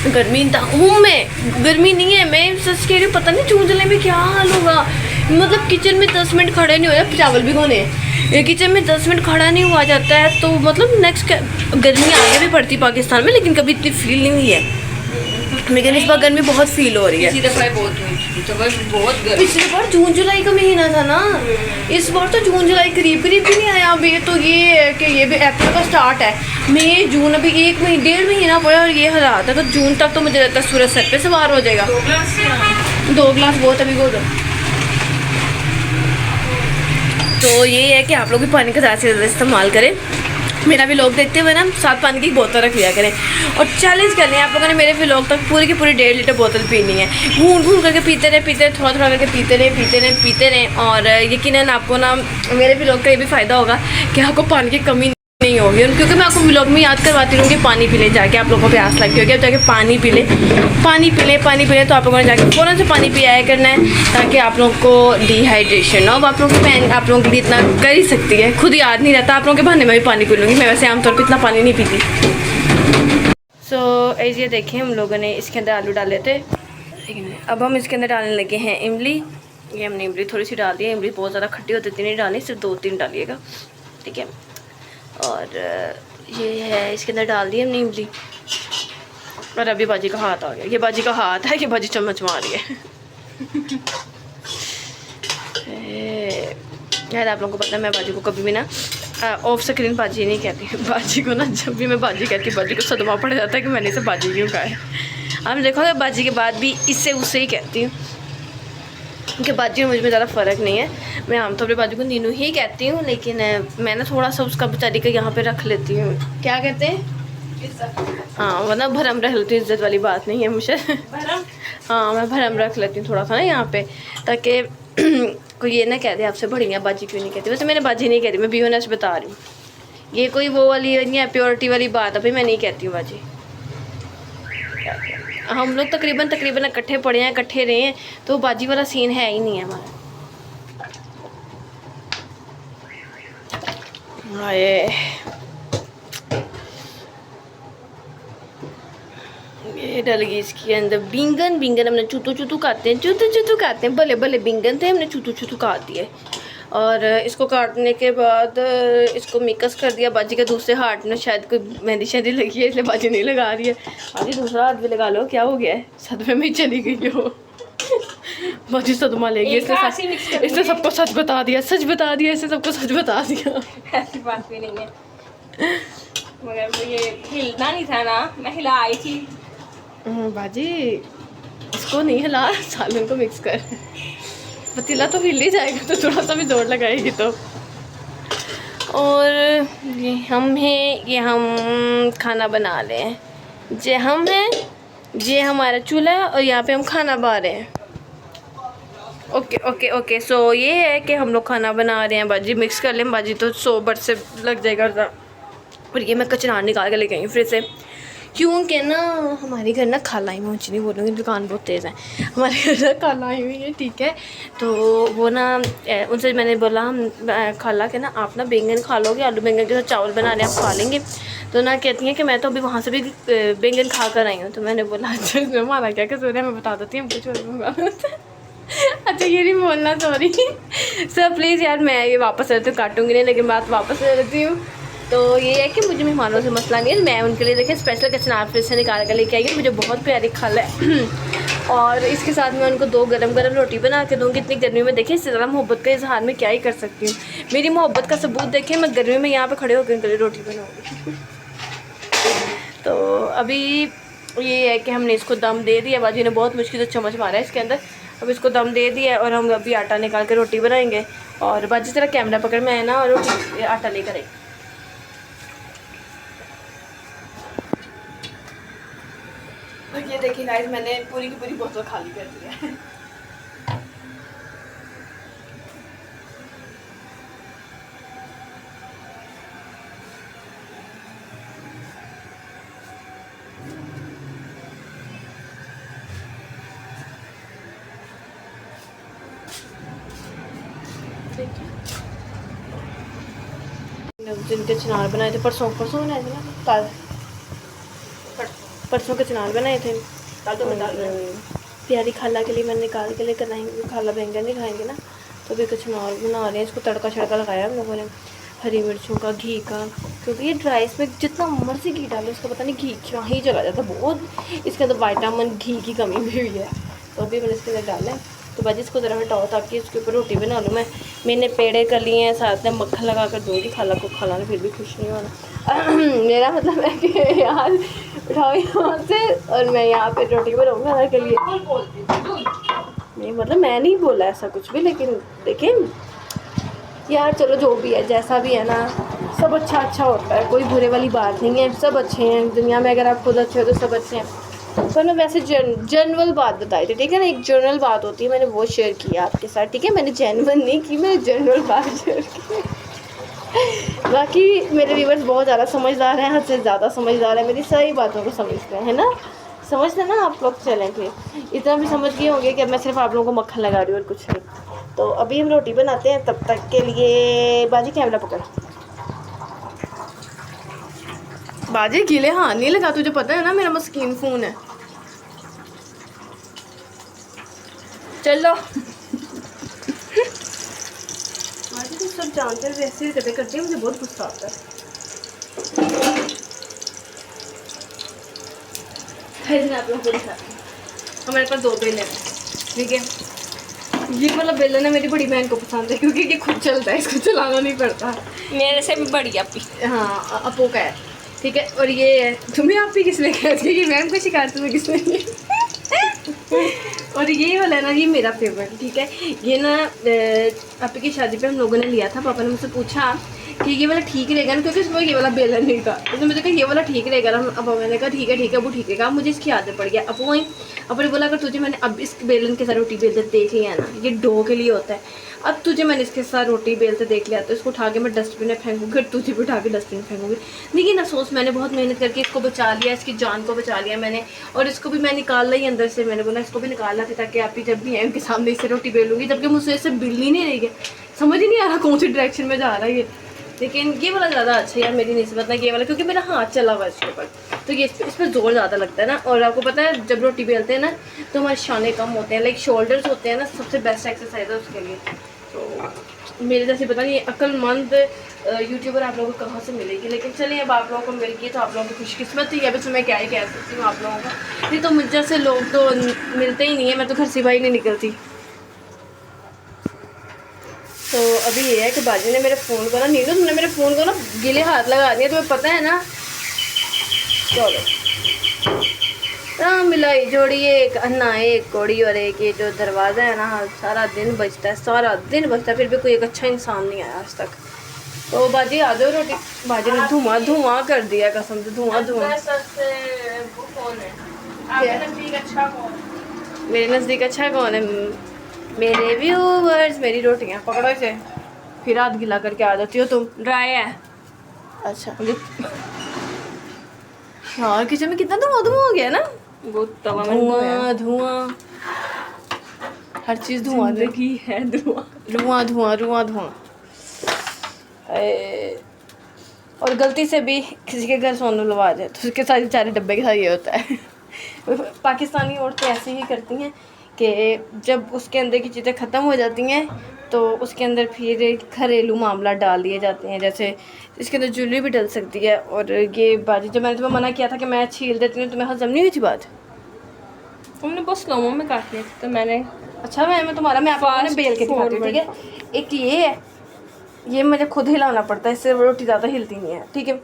गर्मी हूँ मैं, गर्मी नहीं है, मैं सच कह रही हूँ। पता नहीं जून जुलाई में क्या हाल होगा। मतलब किचन में 10 मिनट खड़े नहीं हो जाए, चावल भी होने हैं, किचन में 10 मिनट खड़ा नहीं हुआ जाता है, तो मतलब नेक्स्ट गर्मी आगे भी पड़ती पाकिस्तान में, लेकिन कभी इतनी फील नहीं हुई है। लेकिन इस बार गर्मी बहुत फील हो रही है। इसी दफ़ा बहुत हुई, तो बहुत गर्मी। पिछली बार जून जुलाई का महीना था ना, इस बार तो जून जुलाई करीब भी नहीं आया अभी। तो ये है कि ये भी अप्रैल का स्टार्ट है, मई जून अभी 1-1.5 महीना पड़ा और ये हालात है। तो जून तक तो मुझे लगता है सूरज सर पे सवार हो जाएगा। 2 गिलास बहुत अभी बहुत। तो ये है कि आप लोग भी पानी का ज़्यादा से ज़्यादा इस्तेमाल करें। मेरा व्लॉग देखते हुए ना साथ पानी की बोतल रख लिया करें, और चैलेंज करनी है आप लोगों ने मेरे व्लॉग तक पूरी की पूरी 1.5 लीटर बोतल पीनी है। घूम करके पीते रहे, थोड़ा करके पीते रहे। और यकीनन आपको ना मेरे व्लॉग का ये भी फ़ायदा होगा कि आपको पानी की कमी नहीं होगी, क्योंकि मैं आपको व्लॉग में याद करवाती रहूँगी पानी पी ले जाके। आप लोगों को प्यास लगती होगी, अब जाके पानी पी ले, तो आप लोगों ने जाके फ़ौरन से पानी पी आया करना है, ताकि आप लोगों को डिहाइड्रेशन ना हो। आप लोगों की बहन आप लोगों के लिए इतना कर ही सकती है, खुद याद नहीं रहता। आप लोगों के बहाने में भी पानी पी लूँगी मैं, वैसे आमतौर पर इतना पानी नहीं पीती। सो ये देखें, हम लोगों ने इसके अंदर आलू डाले थे, अब हम इसके अंदर डालने लगे हैं इमली। ये हमने इमली थोड़ी सी डाल दी है, इमली बहुत ज़्यादा खट्टी होती थी नहीं डालनी, सिर्फ 2-3 डालिएगा, ठीक है। और ये है, इसके अंदर डाल दी हमने इमली। और अभी बाजी का हाथ आ गया, ये बाजी का हाथ है कि बाजी चम्मच मार रही है। यार आप लोगों को पता है, मैं बाजी को कभी भी ना ऑफ स्क्रीन बाजी नहीं कहती। बाजी को ना जब भी मैं बाजी कहती हूँ, बाजी को सदमा पड़ जाता है कि मैंने इसे बाजी क्यों कहा है। आप देखोगे बाजी के बाद भी इससे उससे ही कहती हूँ, क्योंकि बाजी और मुझ में ज़्यादा फ़र्क नहीं है। मैं आमतौर पर बाजी को नीनू ही कहती हूँ, लेकिन मैं ना थोड़ा सा उसका बेचारी का यहाँ पे रख लेती हूँ, क्या कहते हैं, हाँ, वरना भरम रख लेती हूँ। इज्जत वाली बात नहीं है मुझे। हाँ, मैं भरम रख लेती हूँ थोड़ा सा ना यहाँ पे, ताकि कोई ये ना कह दे आपसे बड़ी हैं बाजी क्यों नहीं कहती। वैसे मैंने बाजी नहीं कहती, मैं बी ऑनेस्ट बता रही हूँ। ये कोई वो वाली नहीं है प्योरिटी वाली बात, अभी मैं नहीं कहती हूँ बाजी। हम लोग तकरीबन इकट्ठे पड़े हैं, इकट्ठे रहे हैं, तो बाजी वाला सीन है ही नहीं है हमारा। ये डल गई इसके अंदर बिंगन हमने चूतू खाते हैं, भले बिंगन थे, हमने चूतू काट दिए। और इसको काटने के बाद इसको मिक्स कर दिया। बाजी के दूसरे हाथ में शायद कोई मेहंदी लगी है, इसलिए बाजी नहीं लगा रही है। बाजी दूसरा हाथ भी लगा लो, क्या हो गया है, सदमे में चली गई हो। बाजी सदमा ले गई, इसने सबको सच बता दिया, इसने सबको सच बता दिया। ऐसी बात भी नहीं है, मगर वो ये हिलना नहीं था ना, मैं हिला आई थी। बाजी इसको नहीं हिला, सालन को मिक्स कर, पतीला तो हिल ही जाएगा, तो थोड़ा सा भी जोर लगाएगी तो। और ये हम हैं, ये हम खाना बना रहे हैं, ये हम हैं, ये हमारा चूल्हा है, और यहाँ पे हम खाना बना रहे हैं। ओके सो ये है कि हम लोग खाना बना रहे हैं। बाजी मिक्स कर लें, बाजी तो 100 बट से लग जाएगा। और ये मैं कचरा निकाल के लेके आई हूँ फिर से, क्योंकि ना हमारे घर ना खाला आई, मैं ऊँची नहीं बोलूँगी, दुकान बहुत तेज़ है, हमारे घर ना खाला आई हुई है, ठीक है। तो वो ना उनसे मैंने बोला खाला के ना आप ना बैंगन खा लोगे, आलू बैंगन के साथ चावल बना लें, आप खा लेंगे। तो ना कहती हैं कि मैं तो अभी वहाँ से भी बैंगन खा कर आई हूँ। तो मैंने बोला अच्छा इसमें हमारा क्या कसूर है, मैं बता देती हूँ, हमको छोड़ दूँगा। अच्छा ये नहीं बोलना, सॉरी सर प्लीज़ यार, मैं ये वापस लेती हूँ, काटूंगी नहीं, लेकिन बात वापस ले लेती हूँ। तो ये है कि मुझे मेहमानों से मसला नहीं है, मैं उनके लिए देखिए स्पेशल कचनार फ्रिज से निकाल कर लेके आई हूँ, मुझे बहुत प्यारी खाला है। और इसके साथ मैं उनको 2 गरम गरम रोटी बना के दूँगी। इतनी गर्मी में देखिए, इससे ज़्यादा मोहब्बत का इजहार मैं क्या ही कर सकती हूँ। मेरी मोहब्बत का सबूत देखिए, मैं गर्मी में यहाँ पे खड़े होकर उनके लिए रोटी बनाऊँगी। तो अभी ये है कि हमने इसको दम दे दिया, बाजी ने बहुत मुश्किल से चम्मच मारा है इसके अंदर। अब इसको दम दे दिया और हम अभी आटा निकाल के रोटी बनाएंगे। और बाजी तरह कैमरा पकड़ में है ना, और रोटी आटा लेकर आई। ये देखिए गाइस, मैंने पूरी की पूरी बोतल खाली कर दिया है। जिनके चनार बनाए थे परसों बनाए थे ना, कल परसों के चनार बनाए थे, कल तो बता प्यारी खाला के लिए मैंने निकाल के लेकर आएंगे, खाला बैंगन नहीं खाएंगे ना, तो अभी कचनार बना रहे हैं। इसको तड़का छड़का लगाया हम लोगों ने, हरी मिर्चों का, घी का, क्योंकि ये ड्राई इसमें जितना मर्जी घी डालो इसका पता नहीं घी क्या ही चला जाता, बहुत इसके अंदर विटामिन घी की कमी भी हुई है। तो अभी मैंने इसके अंदर डाला है। तो बाजी इसको ज़रा हटाओ ताकि इसके ऊपर रोटी बना लूँ। मैंने पेड़े कर लिए हैं, साथ में मक्खन लगा कर दूँगी खाला को, खाला ने फिर भी खुश नहीं होना। मेरा मतलब है कि यार उठाओ यहाँ से, और मैं यहाँ पे रोटी बनाऊँगा घर के लिए। नहीं मतलब मैं नहीं बोला ऐसा कुछ भी, लेकिन देखिए यार चलो जो भी है जैसा भी है ना, सब अच्छा होता है, कोई बुरे वाली बात नहीं है, सब अच्छे हैं दुनिया में। अगर आप खुद अच्छे हो तो सब अच्छे हैं। पर मैं वैसे जनरल बात बताई थी, ठीक है ना, एक जनरल बात होती है, मैंने वो शेयर की आपके साथ, ठीक है। मैंने जेन्युइन नहीं की, मैंने जनरल बात शेयर की। बाकी मेरे व्यूवर्स बहुत ज़्यादा समझदार हैं, हद से ज़्यादा समझदार है, मेरी सारी बातों को समझते हैं, है ना, समझते ना आप लोग। चलें फिर, इतना भी समझ गए होंगे कि अब मैं सिर्फ आप लोगों को मक्खन लगा रही हूँ और कुछ नहीं। तो अभी हम रोटी बनाते हैं, तब तक के लिए बाजी कैमरा पकड़। बाजी गीले हाथ नहीं लगा, तुझे पता है ना मेरा मस्कीन फ़ोन है। चलो बाजी तुम सब जानते हैं, वैसे ही कदे करती है, मुझे बहुत गुस्सा आता है। मैं आप लोगों को दिखाती हूँ, हमारे पास 2 बेलन हैं, ठीक है। ये वाला बेलन है मेरी बड़ी बहन को पसंद है, क्योंकि ये खुद चलता है, इसको चलाना नहीं पड़ता। मेरे से भी बड़ी अपी। हाँ अपो का है, ठीक है। और ये है, तुम्हें आप ही किसने कहा था कि मैम को शिकायत तुम्हें किसने की? और ये वाला है ना, ये मेरा फेवरेट, ठीक है। ये ना आपी की शादी पे हम लोगों ने लिया था, पापा ने मुझसे पूछा कि ये वाला ठीक रहेगा ना, क्योंकि उसमें ये वाला बेलन नहीं था, तो मुझे कहा ये वाला ठीक रहेगा ना। अब मैंने कहा ठीक है वो ठीक रहेगा। मुझे इसकी आदत पड़ गया। अब वहीं अपने बोला अगर तुझे मैंने अब इस बेलन के साथ रोटी बेलते देख लिया ना, ये डो के लिए होता है, अब तुझे मैंने इसके साथ रोटी बेलते देख लिया तो इसको उठा के मैं डस्टबिन में फेंकूँगी, फिर तुझे भी उठा के डस्टबिन में फेंकूँगी। लेकिन अफसोस मैंने बहुत मेहनत करके इसको बचा लिया, इसकी जान को बचा लिया मैंने, और इसको भी मैं निकाल ही अंदर से। मैंने बोला इसको भी निकालना था ताकि आप ही जब भी आए उनके सामने इससे रोटी बेलूँगी, जबकि मुझसे इससे बिल ही नहीं रही है, समझ ही नहीं आ रहा कौन सी डायरेक्शन में जा रहा है ये। लेकिन ये वाला ज़्यादा अच्छा है यार मेरी निस्बत ना, ये वाला, क्योंकि मेरा हाथ चला हुआ है इसके ऊपर, तो ये इस पर ज़ोर ज़्यादा लगता है ना। और आपको पता है जब रोटी बेलते हैं ना तो हमारे शाने कम होते हैं, लाइक शोल्डर्स होते हैं ना, सबसे बेस्ट एक्सरसाइज है उसके लिए। तो मेरे जैसे पता नहीं अक्लमंद यूट्यूबर आप लोगों को कहाँ से मिलेगी, लेकिन चलिए अब आप लोगों को मिल गई तो आप लोगों की खुशकिस्मत थी। अभी तो मैं क्या ही कह सकती हूँ आप लोगों को, नहीं तो मुझ जैसे लोग तो मिलते ही नहीं है, मैं तो घर से बाहर नहीं निकलती। तो अभी ये है कि बाजी ने मेरे फ़ोन को ना, नीलू तुमने मेरे फ़ोन को ना गीले हाथ लगा दिया, तुम्हें पता है ना। चलो हाँ मिलाई जोड़ी, एक अन्ना एक कोड़ी, और एक ये जो दरवाज़ा है ना सारा दिन बजता है, सारा दिन बजता है, फिर भी कोई एक अच्छा इंसान नहीं आया आज तक। तो बाजी आ जाओ रोटी। बाजी ने धुआं कर दिया, कसम से धुआं। मेरे नज़दीक अच्छा कौन है? मेरे व्यूवर्स, मेरी रोटियां पकड़ो इसे, फिर हाथ गिला करके आ जाती हो तुम। ड्राई है। अच्छा यार किचन में कितना धुआं हो गया ना, वो तवा में धुआं धुआं, हर चीज़ धुआं जिंदगी है धुआं। धुआं धुआं धुआं धुआं। और गलती से भी किसी के घर सोनू लगा जाए तो उसके साथ बेचारे डब्बे के साथ ये होता है। पाकिस्तानी औरतें ऐसे ही करती हैं कि जब उसके अंदर की चीज़ें ख़त्म हो जाती हैं तो उसके अंदर फिर घरेलू मामला डाल दिए जाते हैं, जैसे इसके अंदर ज्वेलरी भी डल सकती है। और ये बाजी जब मैंने तुम्हें मना किया था कि मैं छील देती हूँ, तुम्हें हजम नहीं हुई थी बात? हमने बहुत स्लो में काट लिया तो मैंने अच्छा मैं तुम्हारा मैं आपको बेल के दिखाती हूँ, ठीक है। एक ये है, ये मुझे खुद हिलाना पड़ता है, इससे रोटी ज़्यादा हिलती नहीं है, ठीक है।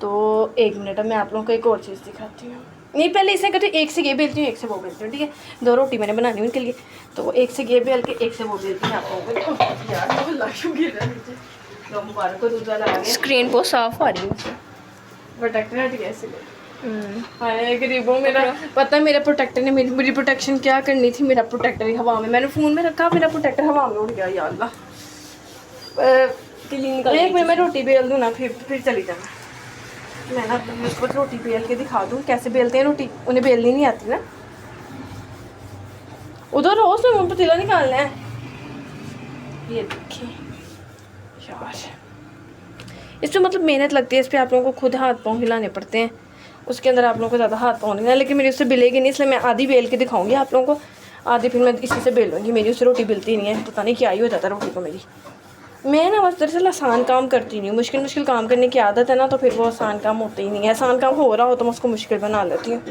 तो 1 मिनट मैं आप लोगों को एक और चीज़ दिखाती हूँ। नहीं पहले इसे करती हूँ, एक से ये बेलती हूँ एक से वो बेलती हूँ, ठीक है। 2 रोटी मैंने बनानी है उनके लिए, तो एक से ये बेल के एक से वो बेलती हूँ आप लोगों को। यार मुबारक को दूध वाला आ गया। स्क्रीन बहुत साफ आ रही है। प्रोटेक्टर हट गया इसलिए। हाय गरीबों, मेरा पता है मेरे प्रोटेक्टर ने मेरी प्रोटेक्शन क्या करनी थी। मेरा प्रोटेक्टर ही हवा में, मैंने फ़ोन में रखा, मेरा प्रोटेक्टर हवा में उड़ गया। या अल्लाह, एक मिनट मैं रोटी बेल दूँ ना, फिर चली जाना। मैं ना उसको रोटी बेल के दिखा दूँ कैसे बेलते हैं रोटी, उन्हें बेलनी नहीं आती ना। उधर रोज में पतीला निकालना है, ये देखिए यार। इसमें मतलब मेहनत लगती है, इस पर आप लोगों को खुद हाथ पाँव हिलाने पड़ते हैं, उसके अंदर आप लोगों को ज़्यादा हाथ पाँव नहीं है। लेकिन मेरी उससे बेलेगी नहीं, इसलिए मैं आधी बेल के दिखाऊंगी आप लोगों को, आधी फिर मैं इसी से बेलूँगी। मेरी उससे रोटी बेलती नहीं है, पता नहीं क्या ही हो जाता है रोटी को मेरी। मैं ना बस दरअसल आसान काम करती नहीं हूँ, मुश्किल काम करने की आदत है ना, तो फिर वो आसान काम होते ही नहीं है। आसान काम हो रहा हो तो मैं उसको मुश्किल बना लेती हूँ,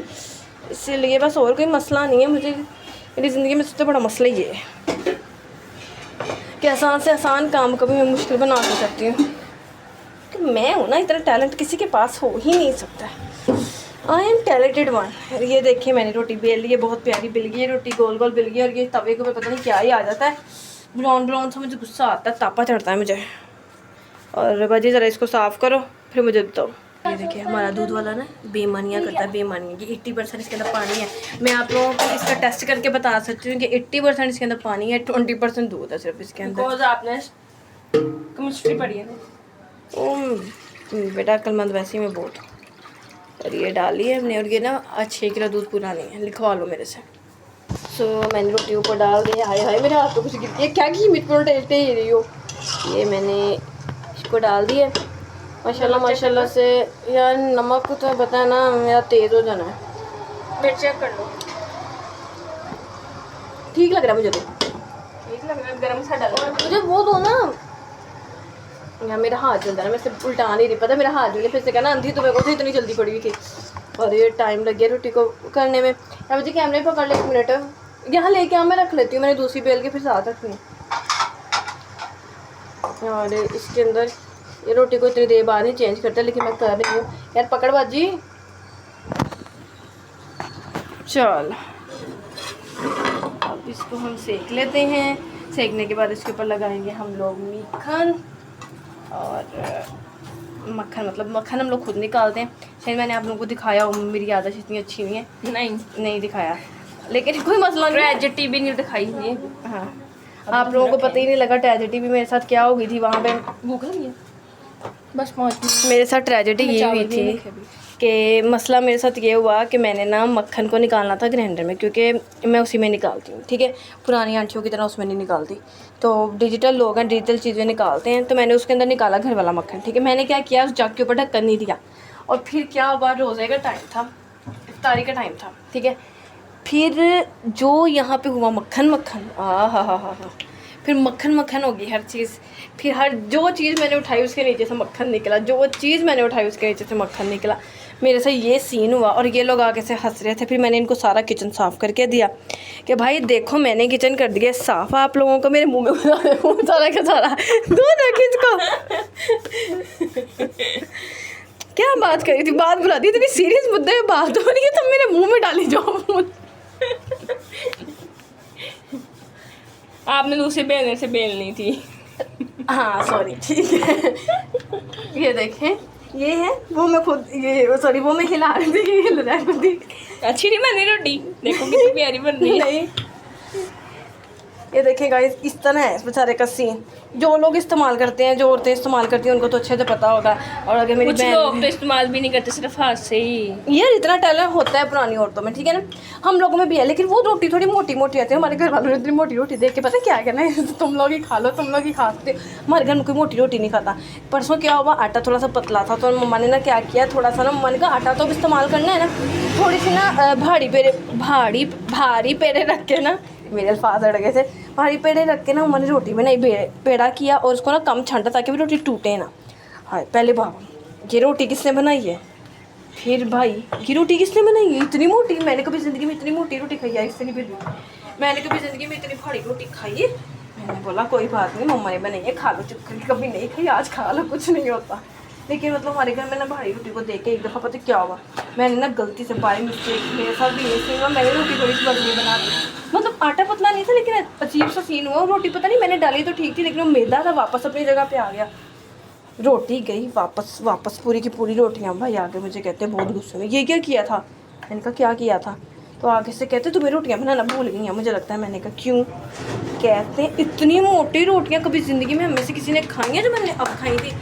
इसीलिए बस और कोई मसला नहीं है मुझे। मेरी ज़िंदगी में सबसे बड़ा मसला ये है कि आसान से आसान काम कभी मैं मुश्किल बना के करती हूँ। कि मैं हूँ ना, इतना टैलेंट किसी के पास हो ही नहीं सकता। I am talented one. ये देखिए मैंने रोटी बेल ली है, बहुत प्यारी बेल गई है रोटी, गोल गोल बेल गई है। और ये तवे के ऊपर पता नहीं क्या ही आ जाता है, ब्राउन सा, मुझे गुस्सा आता है, तापा चढ़ता है मुझे। और बाजी ज़रा इसको साफ़ करो फिर मुझे बताओ। ये देखिए हमारा दूध वाला ना बेईमानियाँ करता है, बेईमानियाँ। ये 80% इसके अंदर पानी है। मैं आप लोगों को इसका टेस्ट करके बता सकती हूँ कि 80% इसके अंदर पानी है, 20% दूध है सिर्फ इसके अंदर। बिकॉज आपने केमिस्ट्री पढ़ी है ना। बेटा अक्लमंद वैसे ही मैं बहुत। और ये डाली है हमने, और ये ना 6 किलो दूध पूरा नहीं है, लिखवा लो मेरे से। सो मैंने रोटी ऊपर डाल दी। हाय हाय मेरे हाथ को कुछ गिर गया, क्या घी मिर्च पर टेलते ही रही हो। ये मैंने इसको डाल दिया माशाल्लाह माशाल्लाह से। यार नमक तो तुम्हें पता है ना मेरा तेज़ हो जाना है। मिर्च चेक कर लो, ठीक लग रहा है मुझे तो, ठीक लग रहा है। गरम सा डालो मुझे वो दो ना यार। मेरा हाथ जल रहा है, मैं से उल्टा नहीं रही, पता मेरा हाथ जल, फिर से कहना अंधी तुम्हें को तो इतनी जल्दी पड़ी हुई थी। और ये टाइम लग गया रोटी को करने में। यार मुझे कैमरे पकड़ ले 1 मिनट, यहाँ लेके आ मैं रख लेती हूँ। मैंने दूसरी बेल के फिर साथ रखनी है। और इसके अंदर ये रोटी को इतनी देर बाद नहीं चेंज करते, लेकिन मैं कर रही हूँ। यार पकड़ बाजी, चल अब इसको हम सेक लेते हैं। सेकने के बाद इसके ऊपर लगाएंगे हम लोग मक्खन। और मक्खन मतलब मक्खन हम लोग खुद निकालते हैं। शायद मैंने आप लोगों को दिखाया हो, मेरी आदत इतनी अच्छी नहीं है। नहीं दिखाया, लेकिन कोई मसला नहीं। ट्रेजेडी भी नहीं दिखाई है। हाँ आप लोगों को पता ही नहीं लगा ट्रेजेडी भी मेरे साथ क्या हो गई थी वहाँ पे। भूख लगी है बस 5 मिनट। मेरे साथ ट्रेजेडी ये हुई थी कि मसला मेरे साथ ये हुआ कि मैंने ना मक्खन को निकालना था ग्राइंडर में, क्योंकि मैं उसी में निकालती हूँ, ठीक है। पुरानी आंटियों की तरह उसमें नहीं निकालती, तो डिजिटल लोग हैं, डिजिटल चीज़ें निकालते हैं। तो मैंने उसके अंदर निकाला घर वाला मक्खन, ठीक है। मैंने क्या किया, उस जग के ऊपर ढक्कन नहीं दिया। और फिर क्या हुआ, रोज़े का टाइम था, इफ्तारी का टाइम था, ठीक है। फिर जो यहाँ पे हुआ मक्खन हा, फिर मक्खन हो गई हर चीज़। फिर जो चीज़ मैंने उठाई उसके नीचे से मक्खन निकला, जो चीज़ मैंने उठाई उसके नीचे से मक्खन निकला। मेरे से ये सीन हुआ और ये लोग आगे से हंस रहे थे। फिर मैंने इनको सारा किचन साफ़ करके दिया कि भाई देखो मैंने किचन कर दिया साफ़, आप लोगों को मेरे मुंह में सारा का सारा दूध है किसको। क्या बात करी थी, बात बुला दी, इतनी सीरियस मुद्दे में बात हो रही है, तुम मेरे मुँह में डाली जाओ। आपने दूसरे बेलने से बेलनी थी। हाँ सॉरी, ठीक है। ये देखें, ये है वो मैं खुद, ये सॉरी वो मैं हिला रही थी, ये हिल रहा है खुद ही। अच्छी नहीं बनी रोटी, देखो कितनी प्यारी बन रही है। नहीं ये देखें गाइस, इस तरह है इस बेचारे का सीन। जो लोग इस्तेमाल करते हैं, जो औरतें इस्तेमाल करती हैं, उनको तो अच्छे से पता होगा। और अगर मेरी कुछ लोग तो इस्तेमाल भी नहीं करते, सिर्फ हाथ से ही। यार इतना टैलेंट होता है पुरानी औरतों में, ठीक है ना, हम लोगों में भी है, लेकिन वो रोटी थोड़ी मोटी मोटी आती है। हमारे घर वालों ने इतनी मोटी रोटी देख के पता क्या कहना है, तुम लोग ही खा लो, तुम लोग ही खाते हो। हमारे घर में कोई मोटी रोटी नहीं खाता। परसों क्या हुआ, आटा थोड़ा सा पतला था, तो मम्मा ने ना क्या किया, थोड़ा सा ना मम्मा ने कहा आटा तो इस्तेमाल करना है ना, थोड़ी सी ना भारी पेड़े रख के ना, मेरे अल्फाज अड़ गए थे, भारी पेड़े रख के ना मम्मा ने रोटी बनाई, पेड़ा किया और उसको ना कम छांटा ताकि भी रोटी टूटे ना। हाँ पहले बाबा ये रोटी किसने बनाई है, फिर भाई ये रोटी किसने बनाई है इतनी मोटी, मैंने कभी ज़िंदगी में इतनी मोटी रोटी खाई है, इससे नहीं बिल्कुल, मैंने कभी ज़िंदगी में इतनी भारी रोटी खाई है। मैंने बोला कोई बात नहीं, मम्मा ने बनाई है, खा लो चुप करके, कभी नहीं खाई आज खा लो, कुछ नहीं होता। लेकिन मतलब हमारे घर में ना भारी रोटी को देख के एक दफ़ा पता क्या हुआ, मैंने ना गलती से बाई मिस्टेक, मेरे साथ भी ये सीन हुआ, मैंने रोटी थोड़ी सी बदली बना दी। मतलब आटा पतला नहीं था, लेकिन अजीब सा सीन हुआ, रोटी पता नहीं मैंने डाली तो ठीक थी, लेकिन वो मैदा था वापस अपनी जगह पे आ गया, रोटी गई वापस पूरी की पूरी रोटियां। भाई आगे मुझे कहते हैं बहुत गुस्से में, ये क्या किया था, मैंने कहा क्या किया था, तो आगे से कहते तुम्हें रोटियां बनाना भूल गई हैं मुझे लगता है। मैंने कहा क्यों, कहते हैं इतनी मोटी रोटियां कभी ज़िंदगी में हमें से किसी ने खाई हैं जो मैंने अब खाई थी।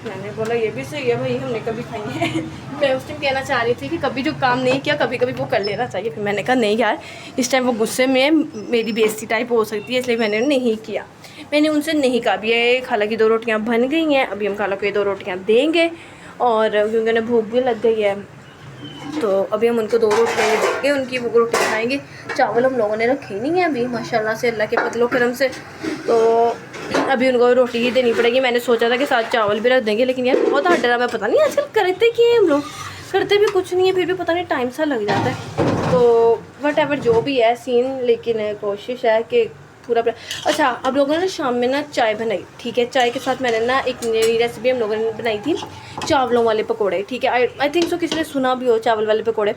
मैंने बोला ये भी सही है भाई, हमने कभी खाई है। मैं उस टाइम कहना चाह रही थी कि कभी जो काम नहीं किया कभी कभी वो कर लेना चाहिए, फिर मैंने कहा नहीं यार इस टाइम वो गुस्से में मेरी बेइज्जती टाइप हो सकती है, इसलिए मैंने नहीं किया। मैंने उनसे नहीं कहा। अभी ये खाला की 2 रोटियां बन गई हैं, अभी हम खाला को ये 2 रोटियां देंगे, और क्योंकि उन्हें भूख भी लग गई है तो अभी हम उनको 2 रोटियां ये देंगे, उनकी वो रोटी खाएंगे। चावल हम लोगों ने रखे नहीं है अभी माशाल्लाह से, अल्लाह के फजलो करम से, तो अभी उनको रोटी ही देनी पड़ेगी। मैंने सोचा था कि साथ चावल भी रख देंगे, लेकिन यार बहुत हार्ड ड्रामा, पता नहीं आजकल करते क्या है हम लोग, करते भी कुछ नहीं है, फिर भी पता नहीं टाइम सा लग जाता है। तो वट एवर जो भी है सीन, लेकिन कोशिश है कि पूरा। अच्छा अब लोगों ने ना शाम में ना चाय बनाई, ठीक है, चाय के साथ मैंने ना एक नई रेसिपी हम लोगों ने बनाई थी, चावलों वाले पकोड़े, ठीक है। आई थिंक सो किसी ने सुना भी हो चावल वाले पकोड़े,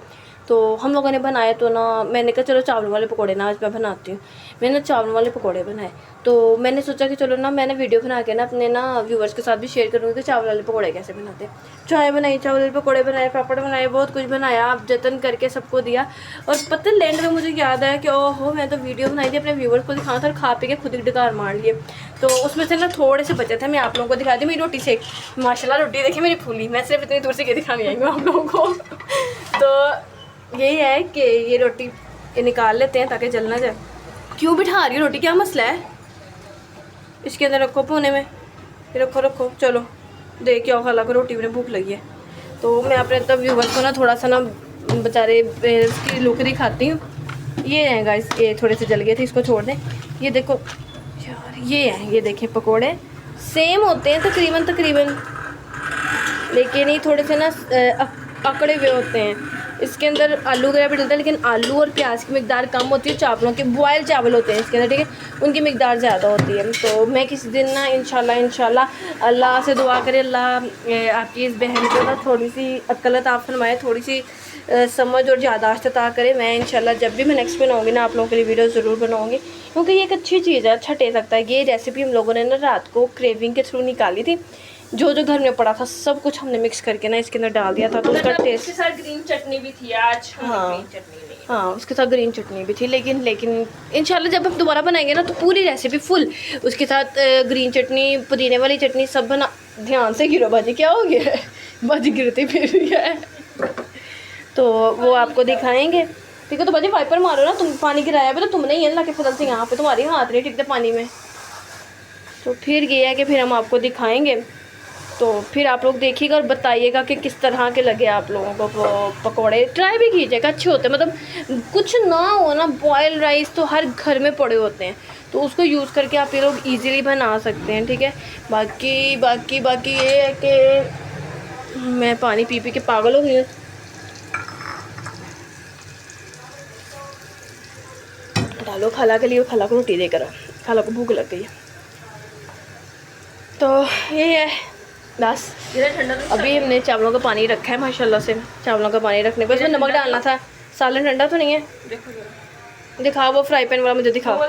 तो हम लोगों ने बनाए, तो ना मैंने कहा चलो चावल वाले पकोड़े ना आज मैं बनाती हूँ। मैंने ना चावल वाले पकोड़े बनाए, तो मैंने सोचा कि चलो ना मैंने वीडियो बना के ना अपने ना व्यूवर्स के साथ भी शेयर करूँगी कि चावल वाले पकोड़े कैसे बनाते हैं। चाय बनाई, चावल वाले पकोड़े बनाए, पापड़ बनाए, बहुत कुछ बनाया, आप जतन करके सबको दिया। और पता लैंड में मुझे याद आया कि ओहो मैं तो वीडियो बनाई थी अपने व्यूवर्स को दिखाना था, और खा पी के खुद ही डकार मार लिए। तो उसमें से ना थोड़े से बचे थे, मैं आप लोगों को दिखा दी। मेरी रोटी से माशाल्लाह रोटी देखिए मेरी फूली, मैं सिर्फ इतनी दूर से क्या दिखाने आई हूँ आप लोगों को। तो यही है कि ये रोटी ये निकाल लेते हैं ताकि जल ना जाए। क्यों बिठा रही हो रोटी, क्या मसला है, इसके अंदर रखो कोने में, रखो चलो देख के आओ, खाला को रोटी में भूख लगी है। तो मैं अपने तब व्यूवर्स को ना थोड़ा सा ना बेचारे इसकी लुक दिखाती हूँ। ये हैं गाइस, ये थोड़े से जल गए थे, इसको छोड़ दें। ये देखो यार, ये हैं, ये देखें पकोड़े सेम होते हैं तकरीबन, लेकिन ये थोड़े से ना अकड़े हुए होते हैं। इसके अंदर आलू वगैरह भी डलता है, लेकिन आलू और प्याज की मिकदार कम होती है। चावलों के बॉयल चावल होते हैं इसके अंदर, ठीक है, उनकी मिकदार ज़्यादा होती है। तो मैं किसी दिन ना इंशाल्लाह अल्लाह से दुआ करे, अल्लाह आपकी इस बहन को ना थोड़ी सी अक्ल अता फरमाए, थोड़ी सी समझ और याददाश्त अता करे। मैं इंशाल्लाह जब भी मैं नेक्स्ट बनाऊँगी ना आप लोगों के लिए वीडियो ज़रूर बनाऊँगी, क्योंकि ये एक अच्छी चीज़ है, अच्छा टेस्ट लगता है। ये रेसिपी हम लोगों ने ना रात को क्रेविंग के थ्रू निकाली थी, जो घर में पड़ा था सब कुछ हमने मिक्स करके ना इसके अंदर डाल दिया था, तो उसका टेस्ट। इसके साथ ग्रीन चटनी भी थी आज। हाँ ग्रीन चटनी नहीं, हाँ उसके साथ ग्रीन चटनी भी थी, लेकिन इंशाल्लाह जब हम दोबारा बनाएंगे ना तो पूरी रेसिपी फुल उसके साथ ग्रीन चटनी, पुदीने वाली चटनी सब बना। ध्यान से गिरो बाजी, क्या हो गया है, बाजी गिरती फिर है। तो वो आपको दिखाएंगे, ठीक है। तो बाजी वाइपर मारो ना, तुम पानी गिराया भी तो तुमने ही, अल्लाह के फजल से यहाँ पे तुम्हारी हाथ नहीं टिकते पानी में। तो फिर ये है कि फिर हम आपको दिखाएंगे, तो फिर आप लोग देखिएगा और बताइएगा कि किस तरह के लगे आप लोगों को वो पकौड़े। ट्राई भी कीजिएगा, अच्छे होते हैं। मतलब कुछ ना हो ना, बॉयल राइस तो हर घर में पड़े होते हैं, तो उसको यूज़ करके आप ये लोग इजीली बना सकते हैं, ठीक है। बाकी ये है कि मैं पानी पी के पागल हो गई हूँ। डालो खाला के लिए, खाला को रोटी देकर, खाला को भूख लग गई है। तो ये है बस। अभी हमने चावलों का पानी रखा है माशाल्लाह से। चावलों का पानी रखने पर इसमें नमक डालना था। सालन ठंडा तो नहीं है, दिखाओ वो फ्राई पैन वाला मुझे दिखाओ।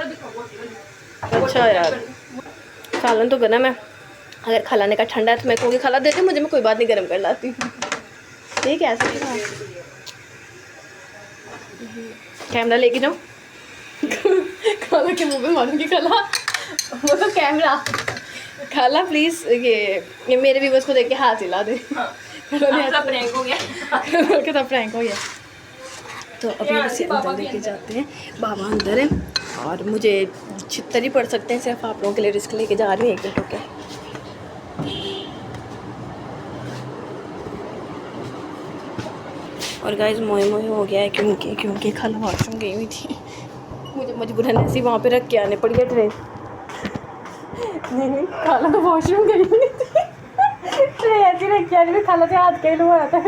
अच्छा यार सालन तो गर्म है, अगर खाला ने कहा ठंडा है तो मैं कहूँगी खाला देते मुझे, मैं कोई बात नहीं गर्म कर लाती। ठीक है ऐसे कैमरा लेके जाओ। खाला के मुंह पे मारूंगी खाला, वो तो कैमरा। खाला प्लीज़ ये मेरे व्यूवर्स को देख के हाथ हिला दे। आपका प्रैंक हो गया। कितना प्रैंक हो गया। तो अभी बस अंदर लेके जाते हैं, बाबा अंदर है और मुझे छितर ही पड़ सकते हैं, सिर्फ आप लोगों के लिए रिस्क लेके जा रही हूँ। 1 मिनट रुके। और गाइस मोए हो गया है क्योंकि खाला वॉशरूम गई हुई थी, मुझे मजबूरन ऐसी वहाँ पे रख के आने पड़ी है ट्रे। नहीं खाला तो वॉशरूम गई हुई थी, ट्रे ऐसी रख के आने, खाला से हाथ के लुआ था।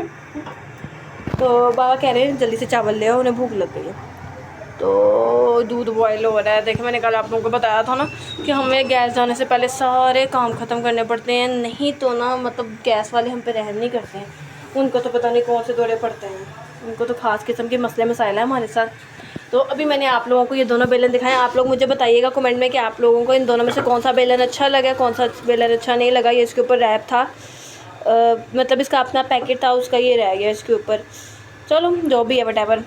तो बाबा कह रहे हैं जल्दी से चावल ले आओ, उन्हें भूख लग गई है। तो दूध बॉयल हो रहा है। देखिए मैंने कल आप लोगों को बताया था ना कि हमें गैस जाने से पहले सारे काम ख़त्म करने पड़ते हैं, नहीं तो ना मतलब गैस वाले हम पे रहम नहीं करते हैं। उनको तो पता नहीं कौन से दौरे पड़ते हैं, उनको तो ख़ास किस्म के मसले मसाइल हैं हमारे साथ। तो अभी मैंने आप लोगों को ये दोनों बेलन दिखाए। आप लोग मुझे बताइएगा कमेंट में कि आप लोगों को इन दोनों में से कौन सा बेलन अच्छा लगा, कौन सा बेलन अच्छा नहीं लगा। ये इसके ऊपर रैप था, मतलब इसका अपना पैकेट था, उसका ये रह गया इसके ऊपर। चलो जो भी है वटेवर,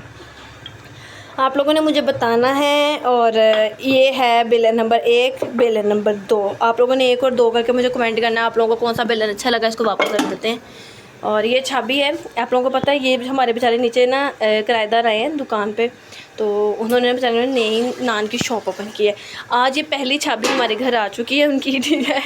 आप लोगों ने मुझे बताना है। और ये है बेलन नंबर 1, बेलन नंबर 2। आप लोगों ने 1 और 2 करके मुझे कमेंट करना है आप लोगों को कौन सा बेलन अच्छा लगा। इसको वापस रख देते हैं। और ये छाबी है, आप लोगों को पता है ये हमारे बेचारे नीचे ना किराएदार आए हैं दुकान पे, तो उन्होंने बेचारे नई नान की शॉप ओपन की है। आज ये पहली छाबी हमारे घर आ चुकी है उनकी, ठीक है।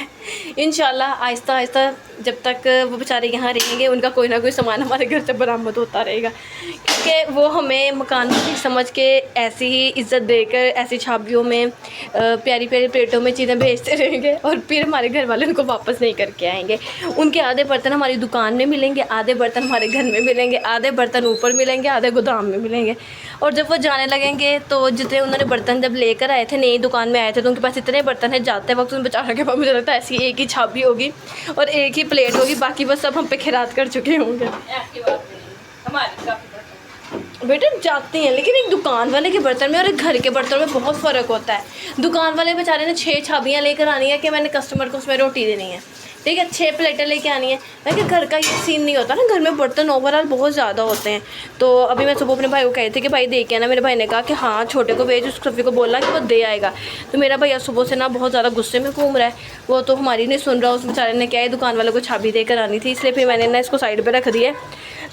इंशाल्लाह आहिस्ता आहिस्ता जब तक वो बेचारे यहाँ रहेंगे उनका कोई ना कोई सामान हमारे घर से बरामद होता रहेगा, क्योंकि वो हमें मकान मालिक समझ के ऐसी ही इज़्ज़त देकर ऐसी छाबियों में प्यारी प्यारी प्लेटों में चीज़ें भेजते रहेंगे और फिर हमारे घर वाले उनको वापस नहीं करके आएंगे। उनके आधे बर्तन हमारी दुकान में मिलेंगे, आधे बर्तन हमारे घर में मिलेंगे, आधे बर्तन ऊपर मिलेंगे, आधे गोदाम में मिलेंगे। और जब वो जाने लगेंगे तो जितने उन्होंने बर्तन जब लेकर आए थे, नई दुकान में आए थे, तो उनके पास इतने बर्तन हैं, जाते वक्त उन बेचारों के पास मुझे लगता है ऐसी एक ही छाबी होगी और एक ही प्लेट होगी, बाकी बस सब हम पे खैरात कर चुके होंगे। ऐसी बात नहीं, हमारे काफ़ी बर्तन बेटा जाते हैं, लेकिन एक दुकान वाले के बर्तन में और एक घर के बर्तन में बहुत फ़र्क होता है। दुकान वाले बेचारे ने 6 छाबियाँ लेकर आनी है कि मैंने कस्टमर को उसमें रोटी देनी है, ठीक है, 6 प्लेटें लेके आनी है। लेकिन घर का ये सीन नहीं होता ना, घर में बर्तन ओवरऑल बहुत ज़्यादा होते हैं। तो अभी मैं सुबह अपने भाई को कही थी कि भाई दे के आना। मेरे भाई ने कहा कि हाँ छोटे को भेज, उस सफ़ी को बोलना कि वो दे आएगा। तो मेरा भैया सुबह से ना बहुत ज़्यादा गुस्से में घूम रहा है, वो तो हमारी नहीं सुन रहा। उस बेचारे ने क्या है दुकान वालों को छाबी देकर आनी थी, इसलिए फिर मैंने ना इसको साइड पर रख दिया।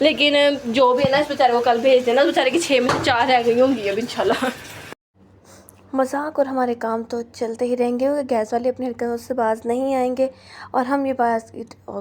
लेकिन जो भी है ना इस बेचारे को कल भेज देना। बेचारे की 6 में से 4 रह गई होंगी अब इंशाल्लाह। मजाक और हमारे काम तो चलते ही रहेंगे, गैस वाले अपनी हरकतों से बाज नहीं आएंगे और हम ये बात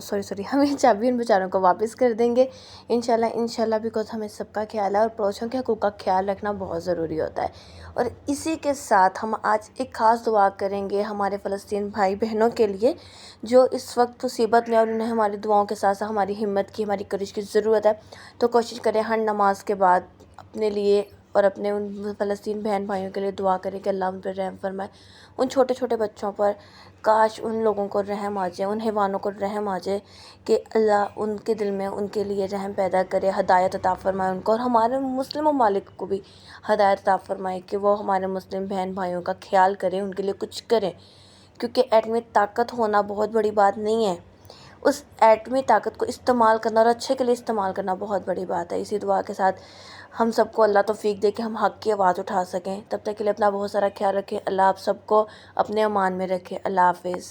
सॉरी हम ये चाबी उन बेचारों को वापस कर देंगे इंशाल्लाह बिकॉज हमें सबका ख्याल है और पड़ोसियों के हकूक़ का ख्याल रखना बहुत ज़रूरी होता है। और इसी के साथ हम आज एक ख़ास दुआ करेंगे हमारे फ़लस्तीन भाई बहनों के लिए जो इस वक्त मुसीबत में, और उन्हें हमारी दुआओं के साथ साथ हमारी हिम्मत की, हमारी करिश की ज़रूरत है। तो कोशिश करें हर नमाज के बाद अपने लिए और अपने उन फ़लस्तीन बहन भाइयों के लिए दुआ करें कि अल्लाह उन पर रहम फरमाए। उन छोटे छोटे बच्चों पर काश उन लोगों को रहम आ जाए, उन हैवानों को रहम आ जाए कि अल्लाह उनके दिल में उनके लिए रहम पैदा करे, हदायत अता फरमाए उनको। और हमारे मुस्लिम मालिक को भी हदायत अता फरमाए कि वो हमारे मुस्लिम बहन भाइयों का ख्याल करें, उनके लिए कुछ करें, क्योंकि एटमी ताकत होना बहुत बड़ी बात नहीं है। उस एटमी ताकत को इस्तेमाल करना और अच्छे के लिए इस्तेमाल करना बहुत बड़ी बात है। इसी दुआ के साथ हम सबको अल्लाह तौफीक दे कि हम हक़ की आवाज़ उठा सकें। तब तक के लिए अपना बहुत सारा ख्याल रखें। अल्लाह आप सबको अपने अमान में रखे। अल्लाह हाफ़िज़।